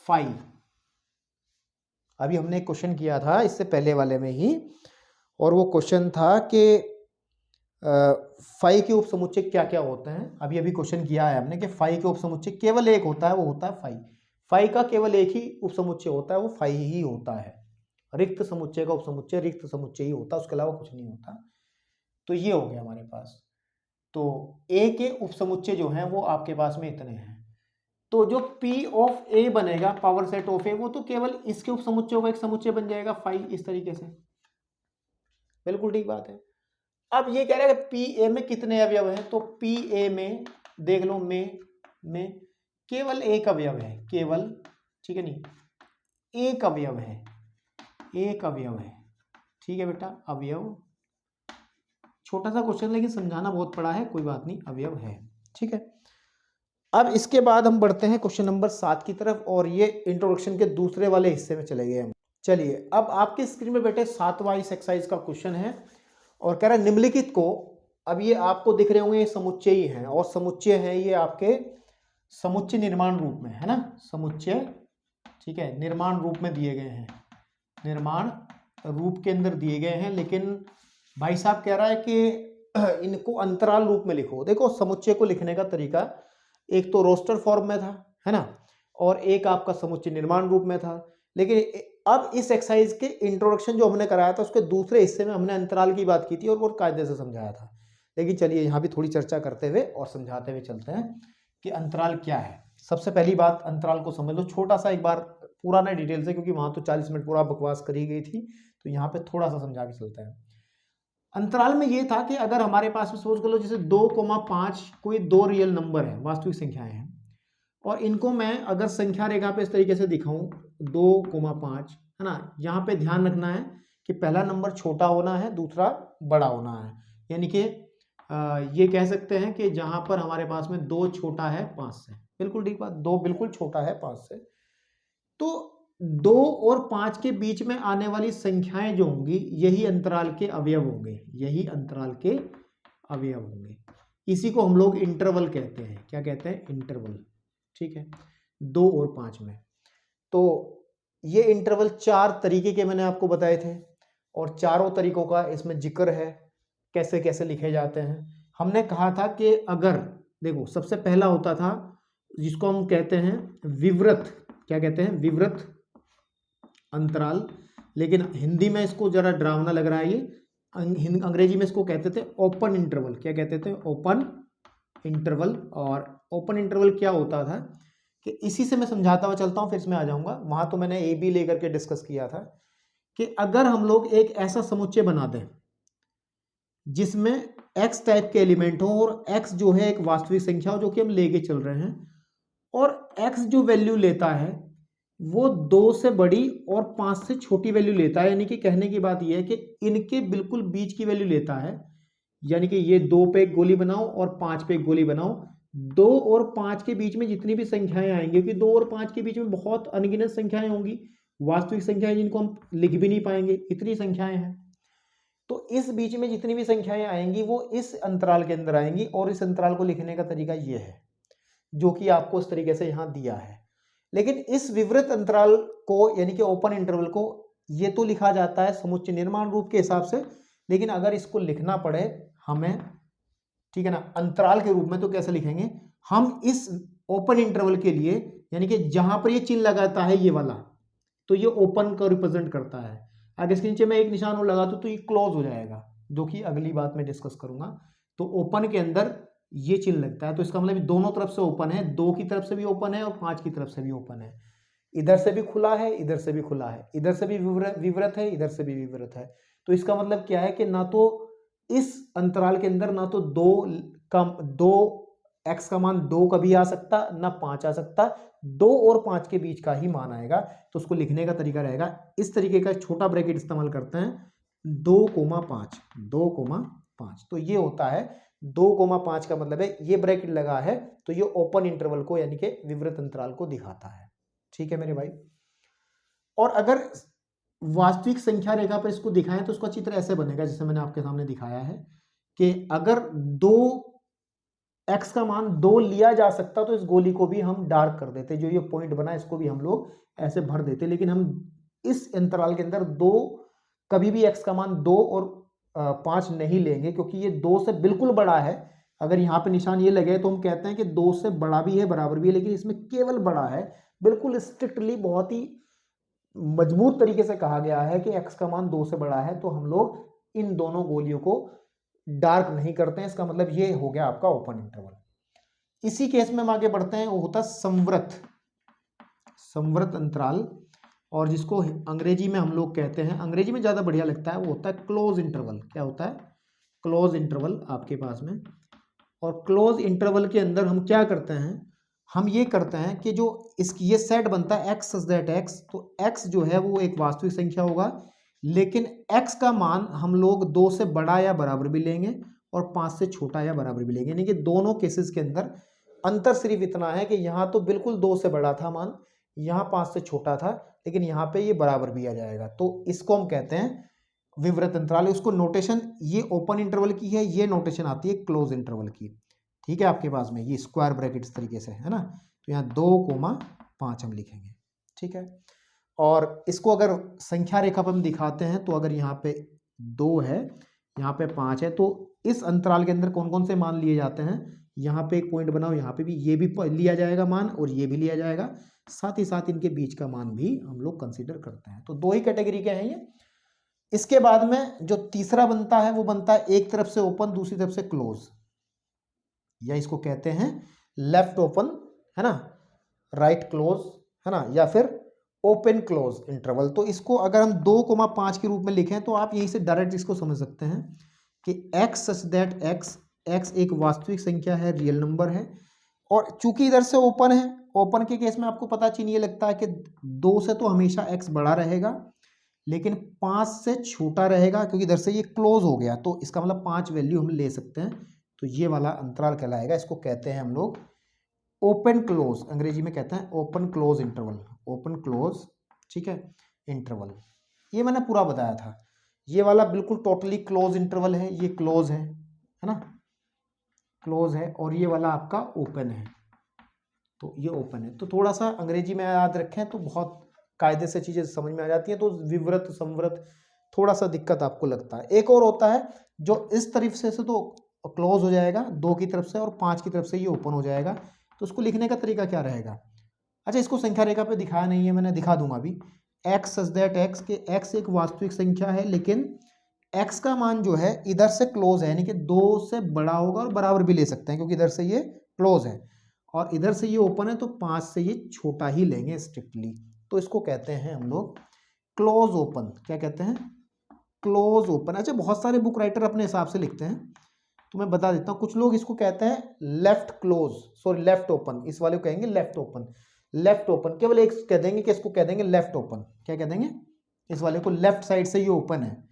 Speaker 1: 5। अभी हमने एक क्वेश्चन किया था इससे पहले वाले में ही, और वो क्वेश्चन था कि 5 के उपसमुच्चय क्या क्या होते हैं। अभी अभी क्वेश्चन किया है हमने कि 5 के उपसमुच्चय केवल एक होता है, वो होता है 5। 5 का केवल एक ही उपसमुच्चय होता है, वो 5 ही होता है। रिक्त समुच्चय का उपसमुच्चय रिक्त समुच्चय ही होता है, उसके अलावा कुछ नहीं होता। तो ये हो गया हमारे पास। तो A के उपसमुच्चय जो हैं वो आपके पास में इतने हैं। तो जो P ऑफ A बनेगा, पावर सेट ऑफ A, वो तो केवल इसके उपसमुच्चयों का एक समुच्चय बन जाएगा 5, इस तरीके से। बिल्कुल ठीक बात है। अब ये कह रहा है कि P A में कितने अवयव हैं, तो P A में देख लो, में केवल एक अवयव है, केवल, ठीक है, नहीं, एक अवयव है, एक अवयव है, ठीक है बेटा, अवयव। छोटा सा क्वेश्चन लेकिन समझाना बहुत पड़ा है, कोई बात नहीं, अवयव है, ठीक है। अब इसके बाद हम बढ़ते हैं क्वेश्चन नंबर 7 की तरफ, और ये इंट्रोडक्शन के दूसरे वाले हिस्से में चले गए हम। चलिए अब आपके स्क्रीन में बेटे 7वां इस एक्सरसाइज का क्वेश्चन है, और कह रहा है निम्नलिखित को, अब ये आपको दिख रहे होंगे ये समुच्चय ही हैं, और समुच्चय है ये आपके समुच्चय निर्माण रूप में, है ना, समुच्चय, ठीक है, निर्माण रूप में दिए गए हैं, निर्माण रूप के अंदर दिए गए हैं। लेकिन भाई साहब कह रहा है कि इनको अंतराल रूप में लिखो। देखो समुच्चय को लिखने का तरीका एक तो रोस्टर फॉर्म में था, है ना, और एक आपका समुच्चय निर्माण रूप में था। लेकिन अब इस एक्सरसाइज के इंट्रोडक्शन जो हमने कराया था उसके दूसरे हिस्से में हमने अंतराल की बात की थी और वो कायदे से समझाया था। लेकिन चलिए यहाँ भी थोड़ी चर्चा करते हुए और समझाते हुए चलते हैं कि अंतराल क्या है। सबसे पहली बात, अंतराल को समझ लो छोटा सा एक बार, पूरा ना डिटेल से, क्योंकि वहाँ तो 40 मिनट पूरा बकवास करी गई थी, तो यहाँ पे थोड़ा सा समझा के चलते हैं। अंतराल में ये था कि अगर हमारे पास में सपोज कर लो जैसे 2,5 कोई दो रियल नंबर है, वास्तविक संख्याएं हैं, और इनको मैं अगर संख्या रेखा पे इस तरीके से दिखाऊं 2,5, है ना, यहाँ पे ध्यान रखना है कि पहला नंबर छोटा होना है, दूसरा बड़ा होना है। यानी कि ये कह सकते हैं कि जहां पर हमारे पास में 2 छोटा है 5 से, बिल्कुल ठीक बात, 2 बिल्कुल छोटा है 5 से, तो 2 और 5 के बीच में आने वाली संख्याएं जो होंगी यही अंतराल के अवयव होंगे, यही अंतराल के अवयव होंगे। इसी को हम लोग इंटरवल कहते हैं। क्या कहते हैं? इंटरवल। ठीक है, 2 और 5 में। तो ये इंटरवल 4 तरीके के मैंने आपको बताए थे और चारों तरीकों का इसमें जिक्र है, कैसे कैसे लिखे जाते हैं। हमने कहा था कि अगर देखो, सबसे पहला होता था जिसको हम कहते हैं विवृत, क्या कहते हैं? विवृत अंतराल, लेकिन हिंदी में इसको जरा डरावना लग रहा है ये, अंग्रेजी में इसको कहते थे ओपन इंटरवल। क्या कहते थे? Open interval. और ओपन इंटरवल क्या होता था कि इसी से मैं समझाता हुआ चलता हूँ, फिर इसमें आ जाऊंगा। वहां तो मैंने ए बी लेकर के डिस्कस किया था कि अगर हम लोग एक ऐसा समुच्चय बना दें जिसमें एक्स टाइप के एलिमेंट हो और एक्स जो है एक वास्तविक संख्या हो जो कि हम लेके चल रहे हैं, और एक्स जो वैल्यू लेता है वो 2 से बड़ी और 5 से छोटी वैल्यू लेता है। यानी कि कहने की बात यह है कि इनके बिल्कुल बीच की वैल्यू लेता है। यानी कि ये 2 पे एक गोली बनाओ और 5 पे एक गोली बनाओ, 2 और 5 के बीच में जितनी भी संख्याएं आएंगी, क्योंकि 2 और 5 के बीच में बहुत अनगिनत संख्याएं होंगी, वास्तविक संख्याएं जिनको हम लिख भी नहीं पाएंगे, इतनी संख्याएं हैं। तो इस बीच में जितनी भी संख्याएं आएंगी वो इस अंतराल के अंदर आएंगी, और इस अंतराल को लिखने का तरीका ये है जो कि आपको इस तरीके से यहां दिया है। लेकिन इस विवृत अंतराल को यानी कि ओपन इंटरवल को ये तो लिखा जाता है समुच्चय निर्माण रूप के हिसाब से, लेकिन अगर इसको लिखना पड़े हमें, ठीक है ना, अंतराल के रूप में, तो कैसे लिखेंगे हम इस ओपन इंटरवल के लिए? यानी कि जहां पर ये चिन्ह लगाता है ये वाला, तो ये ओपन को रिप्रेजेंट करता है। अगर इसके नीचे मैं एक निशान और लगा दूं तो ये क्लोज हो जाएगा, जो कि अगली बात में डिस्कस करूंगा। तो ओपन के अंदर ये चिन्ह लगता है, तो इसका मतलब दोनों तरफ से ओपन है, 2 की तरफ से भी ओपन है और 5 की तरफ से भी ओपन है। इधर से भी खुला है, इधर से भी खुला है, इधर से भी विवृत है, इधर से भी विवृत है। तो इसका मतलब क्या है कि ना तो इस अंतराल के अंदर ना तो 2 एक्स का मान 2 कभी आ सकता, ना 5 आ सकता, 2 और 5 के बीच का ही मान आएगा। तो उसको लिखने का तरीका रहेगा इस तरीके का, छोटा ब्रैकेट इस्तेमाल करते हैं, 2,5, 2,5। तो ये होता है 2,5 का मतलब है ये ब्रैकेट लगा है, तो ये ओपन इंटरवल को यानी कि विवृत अंतराल को दिखाता है। ठीक है मेरे भाई। और अगर वास्तविक संख्या रेखा पर इसको दिखाएं तो उसका चित्र ऐसे बनेगा जैसे मैंने आपके सामने दिखाया है कि अगर 2 एक्स का मान 2 लिया जा सकता तो इस गोली को भी हम डार्क कर देते, जो ये पॉइंट बना इसको भी हम लोग ऐसे भर देते, लेकिन हम इस अंतराल के अंदर 2 कभी भी एक्स का मान 2 और 5 नहीं लेंगे, क्योंकि ये 2 से बिल्कुल बड़ा है। अगर यहाँ पे निशान ये लगे तो हम कहते हैं कि 2 से बड़ा भी है, बराबर भी है, लेकिन इसमें केवल बड़ा है। बिल्कुल स्ट्रिक्टली, बहुत ही मजबूत तरीके से कहा गया है कि एक्स का मान 2 से बड़ा है, तो हम लोग इन दोनों गोलियों को डार्क नहीं करते हैं। इसका मतलब ये हो गया आपका ओपन इंटरवल। इसी केस में हम आगे बढ़ते हैं, वो होता है संवृत अंतराल, और जिसको अंग्रेजी में हम लोग कहते हैं, अंग्रेजी में ज्यादा बढ़िया लगता है, वो होता है क्लोज इंटरवल। क्या होता है? क्लोज इंटरवल आपके पास में। और क्लोज इंटरवल के अंदर हम क्या करते हैं, हम ये करते हैं कि जो इसकी ये सेट बनता है एक्स सच दैट एक्स, तो एक्स जो है वो एक वास्तविक संख्या होगा, लेकिन x का मान हम लोग 2 से बड़ा या बराबर भी लेंगे और 5 से छोटा या बराबर भी लेंगे। यानी कि दोनों केसेस के अंदर अंतर सिर्फ इतना है कि यहाँ तो बिल्कुल 2 से बड़ा था मान, यहाँ 5 से छोटा था, लेकिन यहाँ पे ये बराबर भी आ जाएगा। तो इसको हम कहते हैं विवृत अंतराल। उसको नोटेशन ये ओपन इंटरवल की है, ये नोटेशन आती है क्लोज इंटरवल की। ठीक है, आपके पास में ये स्क्वायर ब्रैकेट इस तरीके से है ना, तो यहाँ 2,5 हम लिखेंगे। ठीक है, और इसको अगर संख्या रेखा पर हम दिखाते हैं तो अगर यहाँ पे 2 है, यहाँ पे 5 है, तो इस अंतराल के अंदर कौन कौन से मान लिए जाते हैं, यहाँ पे एक पॉइंट बनाओ, यहाँ पे भी ये भी लिया जाएगा मान और ये भी लिया जाएगा। साथ ही साथ इनके बीच का मान भी हम लोग कंसीडर करते हैं। तो दो ही कैटेगरी के हैं ये। इसके बाद में जो तीसरा बनता है वो बनता है एक तरफ से ओपन दूसरी तरफ से क्लोज, या इसको कहते हैं लेफ्ट ओपन, है ना, राइट क्लोज, है ना, या फिर ओपन क्लोज इंटरवल। तो इसको अगर हम 2,5 के रूप में लिखें तो आप यहीं से डायरेक्ट इसको समझ सकते हैं कि x सच दैट x एक वास्तविक संख्या है, रियल नंबर है, और चूंकि इधर से ओपन है, ओपन के केस में आपको पता चलिए लगता है कि 2 से तो हमेशा x बड़ा रहेगा लेकिन 5 से छोटा रहेगा, क्योंकि इधर से ये क्लोज हो गया तो इसका मतलब 5 वैल्यू हम ले सकते हैं। तो ये वाला अंतराल कहलाएगा, इसको कहते हैं हम लोग ओपन क्लोज, अंग्रेजी में कहते हैं open close interval, open close, ठीक है, इंटरवल। ये मैंने पूरा बताया था। ये वाला बिल्कुल टोटली क्लोज इंटरवल है, ये क्लोज है ना, क्लोज है, और ये वाला आपका ओपन है, तो ये ओपन है। तो थोड़ा सा अंग्रेजी में याद रखें तो बहुत कायदे से चीजें समझ में आ जाती हैं। तो विवृत संवृत थोड़ा सा दिक्कत आपको लगता है। एक और होता है जो इस तरफ से तो क्लोज हो जाएगा 2 की तरफ से और 5 की तरफ से ये ओपन हो जाएगा। तो उसको लिखने का तरीका क्या रहेगा? अच्छा, इसको संख्या रेखा पे दिखाया नहीं है, मैंने दिखा दूंगा अभी। एक्स सच दैट एक्स के एक्स एक वास्तविक संख्या है लेकिन एक्स का मान जो है इधर से क्लोज है, यानी कि 2 से बड़ा होगा और बराबर भी ले सकते हैं क्योंकि इधर से ये क्लोज है और इधर से ये ओपन है, तो 5 से ये छोटा ही लेंगे स्ट्रिक्टली। तो इसको कहते हैं हम लोग क्लोज ओपन। क्या कहते हैं? Close open. अच्छा, बहुत सारे बुक राइटर अपने हिसाब से लिखते हैं, तो मैं बता देता हूँ। कुछ लोग इसको कहते हैं left close, sorry left open, इस वाले को कहेंगे लेफ्ट ओपन। लेफ्ट ओपन केवल एक कह देंगे कि इसको कह देंगे लेफ्ट ओपन। क्या कह देंगे? इस वाले को लेफ्ट साइड से ये ओपन है,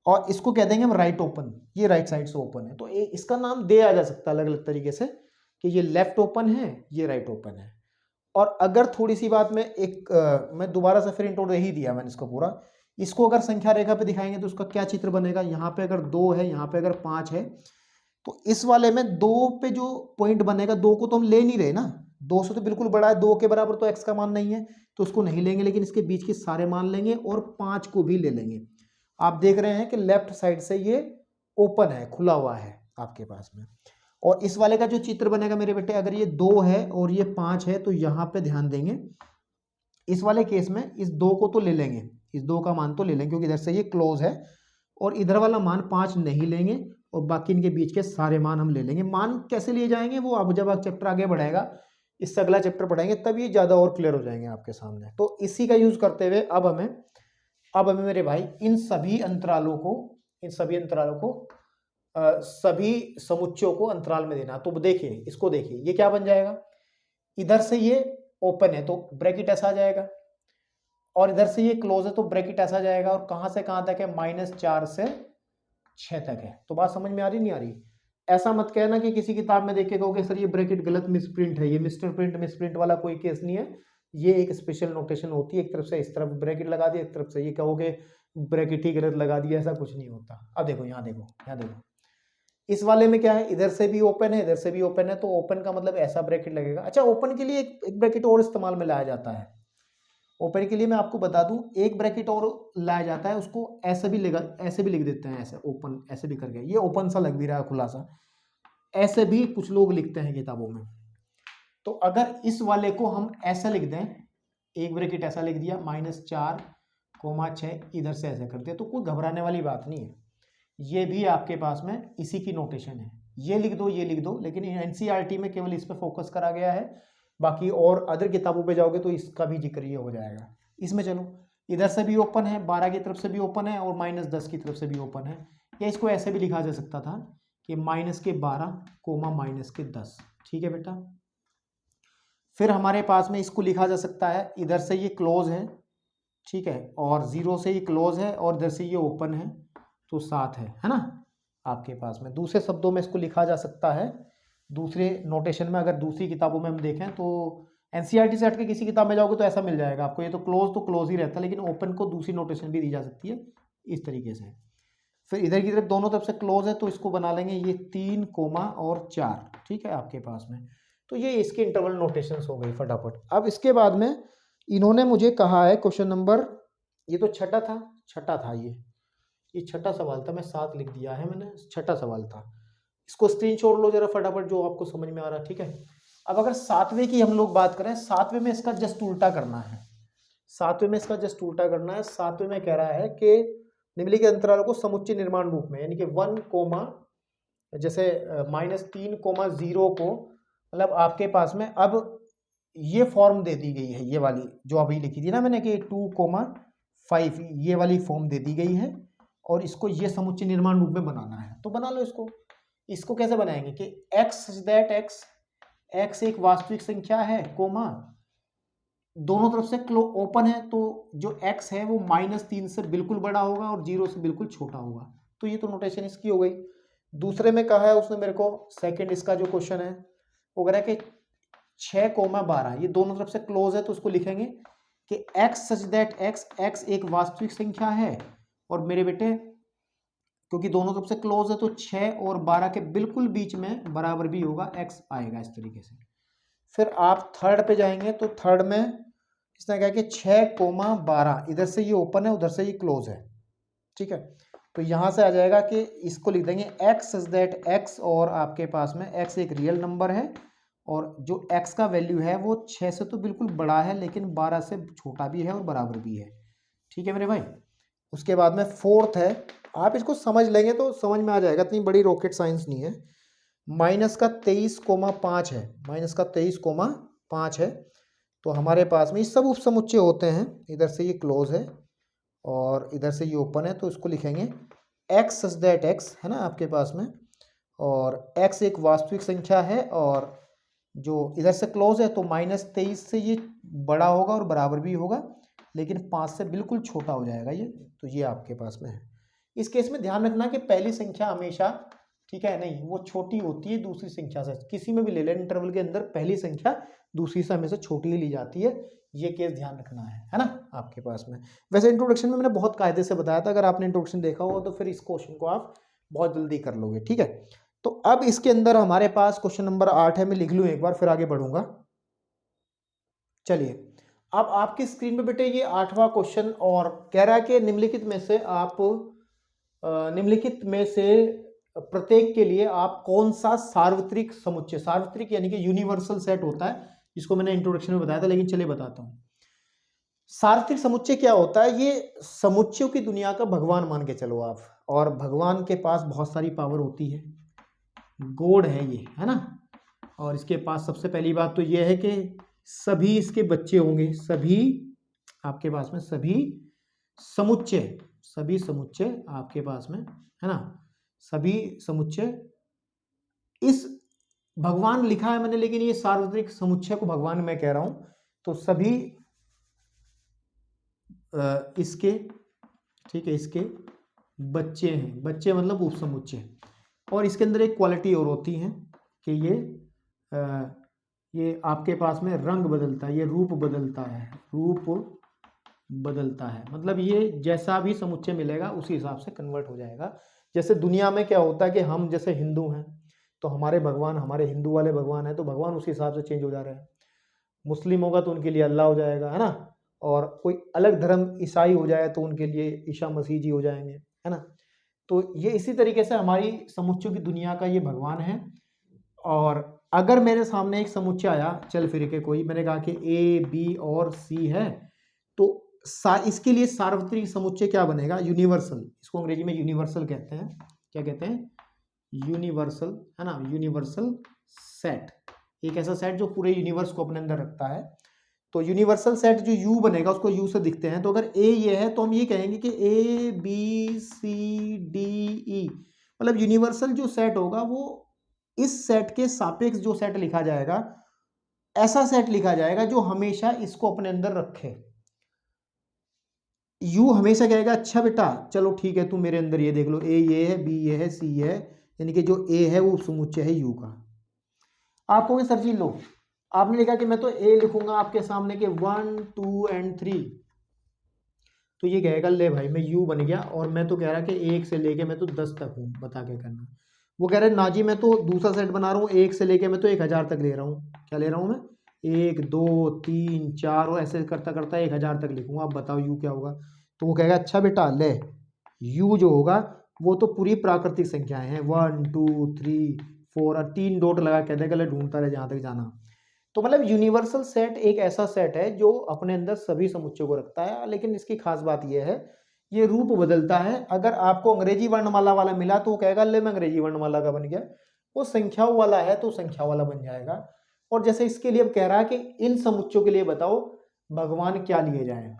Speaker 1: और इसको कह देंगे हम राइट ओपन, ये राइट साइड से ओपन है। तो इसका नाम दे आ जा सकता है अलग अलग तरीके से कि ये लेफ्ट ओपन है, ये राइट ओपन है। और अगर थोड़ी सी बात में मैं दोबारा से फिर इंट्रो दे ही दिया मैंने इसको पूरा। इसको अगर संख्या रेखा पे दिखाएंगे तो उसका क्या चित्र बनेगा? यहाँ पे अगर 2 है, यहाँ पे अगर 5 है, तो इस वाले में 2 पे जो पॉइंट बनेगा, 2 को तो हम ले नहीं रहे ना, 2 से तो बिल्कुल बड़ा है, 2 के बराबर तो x का मान नहीं है, तो उसको नहीं लेंगे, लेकिन इसके बीच के सारे मान लेंगे और 5 को भी ले लेंगे। आप देख रहे हैं कि लेफ्ट साइड से ये ओपन है, खुला हुआ है आपके पास में। और इस वाले का जो चित्र बनेगा मेरे बेटे, अगर ये 2 है और ये 5 है, तो यहाँ पे ध्यान देंगे, इस वाले केस में इस 2 को तो ले लेंगे, इस 2 का मान तो ले लेंगे क्योंकि इधर से ये क्लोज है, और इधर वाला मान 5 नहीं लेंगे, और बाकी इनके बीच के सारे मान हम ले लेंगे। मान कैसे लिए जाएंगे वो अब जब आप चैप्टर आगे बढ़ाएगा, इससे अगला चैप्टर पढ़ाएंगे, तब ये ज़्यादा और क्लियर हो जाएंगे आपके सामने। तो इसी का यूज करते हुए अब हमें मेरे भाई इन सभी अंतरालों को सभी समुच्चयों को अंतराल में देना। तो देखिए, इसको देखिए, ये क्या बन जाएगा? इधर से ये ओपन है तो ब्रैकेट ऐसा आ जाएगा, और इधर से ये क्लोज है तो ब्रैकेट ऐसा जाएगा, और कहां से कहां तक है? -4 से 6 तक है। तो बात समझ में आ रही नहीं आ रही? ऐसा मत कहना कि किसी किताब में देख के कहोगे सर ये ब्रैकेट गलत मिसप्रिंट है। ये मिस्टर प्रिंट मिसप्रिंट वाला कोई केस नहीं है, ये एक स्पेशल नोटेशन होती है। एक तरफ से इस तरफ ब्रैकेट लगा दिया, एक तरफ से ये कहोगे ब्रैकेट ही गलत लगा दिया, ऐसा कुछ नहीं होता। अब देखो, यहाँ देखो, यहाँ देखो, इस वाले में क्या है? इधर से भी ओपन है, इधर से भी ओपन है, तो ओपन का मतलब ऐसा ब्रैकेट लगेगा। अच्छा, ओपन के लिए एक ब्रैकेट और इस्तेमाल में लाया जाता है। ओपन के लिए मैं आपको बता दूं, एक ब्रैकेट और लाया जाता है, उसको ऐसे भी लिख देते हैं, ऐसे ओपन, ऐसे भी करके। ये ओपन सा लग भी रहा है, खुला सा, ऐसे भी कुछ लोग लिखते हैं किताबों में। तो अगर इस वाले को हम ऐसे लिख दें, एक ब्रैकेट ऐसा लिख दिया, -4,6, इधर से ऐसे कर दिया, तो कोई घबराने वाली बात नहीं है। ये भी आपके पास में इसी की नोटेशन है, ये लिख दो, ये लिख दो, लेकिन एनसीईआरटी में केवल इस पे फोकस करा गया है। बाकी और अदर किताबों पे जाओगे तो इसका भी जिक्र ये हो जाएगा। इसमें चलो, इधर से भी ओपन है, 12 की तरफ से भी ओपन है, और -10 की तरफ से भी ओपन है। या इसको ऐसे भी लिखा जा सकता था कि -12, -10। ठीक है बेटा। फिर हमारे पास में इसको लिखा जा सकता है, इधर से ये क्लोज है, ठीक है, और 0 से ये क्लोज है, और इधर से ये ओपन है, तो 7 है ना आपके पास में। दूसरे शब्दों में इसको लिखा जा सकता है, दूसरे नोटेशन में, अगर दूसरी किताबों में हम देखें तो एनसीईआरटी से हट के किसी किताब में जाओगे तो ऐसा मिल जाएगा आपको। ये तो क्लोज ही रहता है, लेकिन ओपन को दूसरी नोटेशन भी दी जा सकती है इस तरीके से। फिर इधर की तरफ दोनों तरफ से क्लोज है, तो इसको बना लेंगे ये 3, और 4, ठीक है आपके पास में। तो ये इसके इंटरवल नोटेशंस हो गई फटाफट। अब इसके बाद में इन्होंने मुझे कहा है क्वेश्चन नंबर, ये तो छठा था, ये छठा सवाल था, मैं 7 लिख दिया है मैंने, छठा सवाल था। इसको स्क्रीनशॉट लो जरा फटाफट, जो आपको समझ में आ रहा है, ठीक है। अब अगर सातवें की हम लोग बात करें, सातवें में इसका जस्ट उल्टा करना है। सातवें में इसका जस्ट उल्टा करना है। सातवें में कह रहा है कि निम्नलिखित अंतरालों को समुच्चय निर्माण रूप में, यानी कि 1 कोमा जैसे -3,0 को, मतलब आपके पास में अब ये फॉर्म दे दी गई है, ये वाली जो अभी लिखी थी ना मैंने कि 2,5, ये वाली फॉर्म दे दी गई है और इसको ये समुच्चय निर्माण रूप में बनाना है। तो बना लो इसको। इसको कैसे बनाएंगे कि x दैट x एक वास्तविक संख्या है, कोमा दोनों तरफ से ओपन है, तो जो x है वो -3 से बिल्कुल बड़ा होगा और 0 से बिल्कुल छोटा होगा। तो ये तो नोटेशन इसकी हो गई। दूसरे में कहा है उसने मेरे को, सेकंड इसका जो क्वेश्चन है वो कह रहा है कि 6,12 ये दोनों तरफ से क्लोज है, तो उसको लिखेंगे कि x सच दैट x एक वास्तविक संख्या है और मेरे बेटे क्योंकि दोनों तरफ से क्लोज है तो 6 और 12 के बिल्कुल बीच में बराबर भी होगा, x आएगा इस तरीके से। फिर आप थर्ड पे जाएंगे तो थर्ड में इसने कहा कि 6,12 इधर से ये ओपन है, उधर से ये क्लोज है, ठीक है। तो यहां से आ जाएगा कि इसको लिख देंगे x सच दैट x, और आपके पास में x एक रियल नंबर है और जो x का वैल्यू है वो 6 से तो बिल्कुल बड़ा है लेकिन 12 से छोटा भी है और बराबर भी है, ठीक है मेरे भाई। उसके बाद में फोर्थ है, आप इसको समझ लेंगे तो समझ में आ जाएगा, इतनी बड़ी रॉकेट साइंस नहीं है। -23,5 है, -23,5 है। तो हमारे पास में ये सब उप समुच्चय होते हैं, इधर से ये क्लोज है और इधर से ये ओपन है, तो इसको लिखेंगे x सच दैट x है ना आपके पास में, और x एक वास्तविक संख्या है और जो इधर से क्लोज है तो -23 से ये बड़ा होगा और बराबर भी होगा लेकिन 5 से बिल्कुल छोटा हो जाएगा ये, तो ये आपके पास में है। इस केस में ध्यान रखना कि पहली संख्या हमेशा, ठीक है, नहीं वो छोटी होती है दूसरी संख्या से, किसी में भी ले लें इंटरवल के अंदर पहली संख्या दूसरी से हमेशा छोटी ही ली जाती है, ये केस ध्यान रखना है ना आपके पास में। वैसे इंट्रोडक्शन में मैंने बहुत कायदे से बताया था, अगर आपने इंट्रोडक्शन देखा हो तो फिर इस क्वेश्चन को आप बहुत जल्दी कर लोगे, ठीक है। तो अब इसके अंदर हमारे पास क्वेश्चन नंबर 8 है, मैं लिख लूं एक बार फिर आगे बढ़ूंगा। चलिए अब आपकी स्क्रीन पे बेटे ये 8वां क्वेश्चन, और कह रहा है कि निम्नलिखित में से प्रत्येक के लिए आप कौन सा सार्वत्रिक समुच्चय, सार्वत्रिक यानी कि यूनिवर्सल सेट होता है, जिसको मैंने इंट्रोडक्शन में बताया था लेकिन चलिए बताता हूं। सार्वत्रिक समुच्चय क्या होता है, ये समुच्चयों की दुनिया का भगवान मान के चलो आप, और भगवान के पास बहुत सारी पावर होती है, गॉड है ये, है ना। और इसके पास सबसे पहली बात तो ये है कि सभी इसके बच्चे होंगे, सभी आपके पास में सभी समुच्चय आपके पास में, है ना, सभी समुच्चय इस भगवान लिखा है मैंने लेकिन ये सार्वत्रिक समुच्चय को भगवान मैं कह रहा हूं, तो सभी इसके, ठीक है, इसके बच्चे हैं, बच्चे मतलब उपसमुच्चय। और इसके अंदर एक क्वालिटी और होती है कि ये आपके पास में रंग बदलता है, ये रूप बदलता है, मतलब ये जैसा भी समुच्चय मिलेगा उसी हिसाब से कन्वर्ट हो जाएगा। जैसे दुनिया में क्या होता है कि हम जैसे हिंदू हैं तो हमारे भगवान, हमारे हिंदू वाले भगवान हैं तो भगवान उसी हिसाब से चेंज हो जा रहे हैं। मुस्लिम होगा तो उनके लिए अल्लाह हो जाएगा, है ना, और कोई अलग धर्म ईसाई हो जाए तो उनके लिए ईसा मसीह जी हो जाएंगे, है ना। तो ये इसी तरीके से हमारी समुच्चयों की दुनिया का ये भगवान है। और अगर मेरे सामने एक समुच्चय आया चल फिर के कोई, मैंने कहा कि ए बी और सी है, तो इसके लिए सार्वत्रिक समुच्चय क्या बनेगा, यूनिवर्सल, इसको अंग्रेजी में यूनिवर्सल कहते हैं, क्या कहते हैं, यूनिवर्सल, है ना, यूनिवर्सल सेट, एक ऐसा सेट जो पूरे यूनिवर्स को अपने अंदर रखता है। तो यूनिवर्सल सेट जो यू बनेगा उसको यू से दिखते हैं, तो अगर ए ये है तो हम ये कहेंगे कि A B C D E, मतलब यूनिवर्सल जो सेट होगा वो इस सेट के सापेक्ष जो सेट लिखा जाएगा, ऐसा सेट लिखा जाएगा जो हमेशा इसको अपने अंदर रखे। यू हमेशा कहेगा अच्छा बेटा चलो ठीक है, तू मेरे अंदर ये देख लो, ए ये है, बी ये है, सी ये है, यानी कि जो ए है वो समुच्चय है यू का। आप कहोगे सर जी लो, आपने लिखा कि मैं तो ए लिखूंगा आपके सामने के 1 2 एंड 3, तो ये कहेगा ले भाई मैं यू बन गया, और मैं तो कह रहा कि 1 से लेके मैं तो 10 तक हूँ, बता के करना। वो कह रहे ना जी मैं तो दूसरा सेट बना रहा हूँ, 1 से लेके मैं तो 1000 तक ले रहा हूँ। क्या ले रहा हूँ मैं, 1 2 3 4 और ऐसे करता करता 1000 तक लिखूंगा, आप बताओ यू क्या होगा। तो वो कहेगा अच्छा बेटा ले, यू जो होगा वो तो पूरी प्राकृतिक संख्याएं हैं, 1 2 3 4, और 3 डॉट लगा कह देगा ले ढूंढता रहे जहाँ तक जाना। तो मतलब यूनिवर्सल सेट एक ऐसा सेट है जो अपने अंदर सभी समुच्चयों को रखता है, लेकिन इसकी खास बात यह है ये रूप बदलता है। अगर आपको अंग्रेजी वर्णमाला वाला मिला तो वो कहेगा ले मैं अंग्रेजी वर्णमाला का बन गया, वो संख्याओं वाला है तो संख्या वाला बन जाएगा। और जैसे इसके लिए अब कह रहा है कि इन समुच्चयों के लिए बताओ भगवान क्या लिए जाए,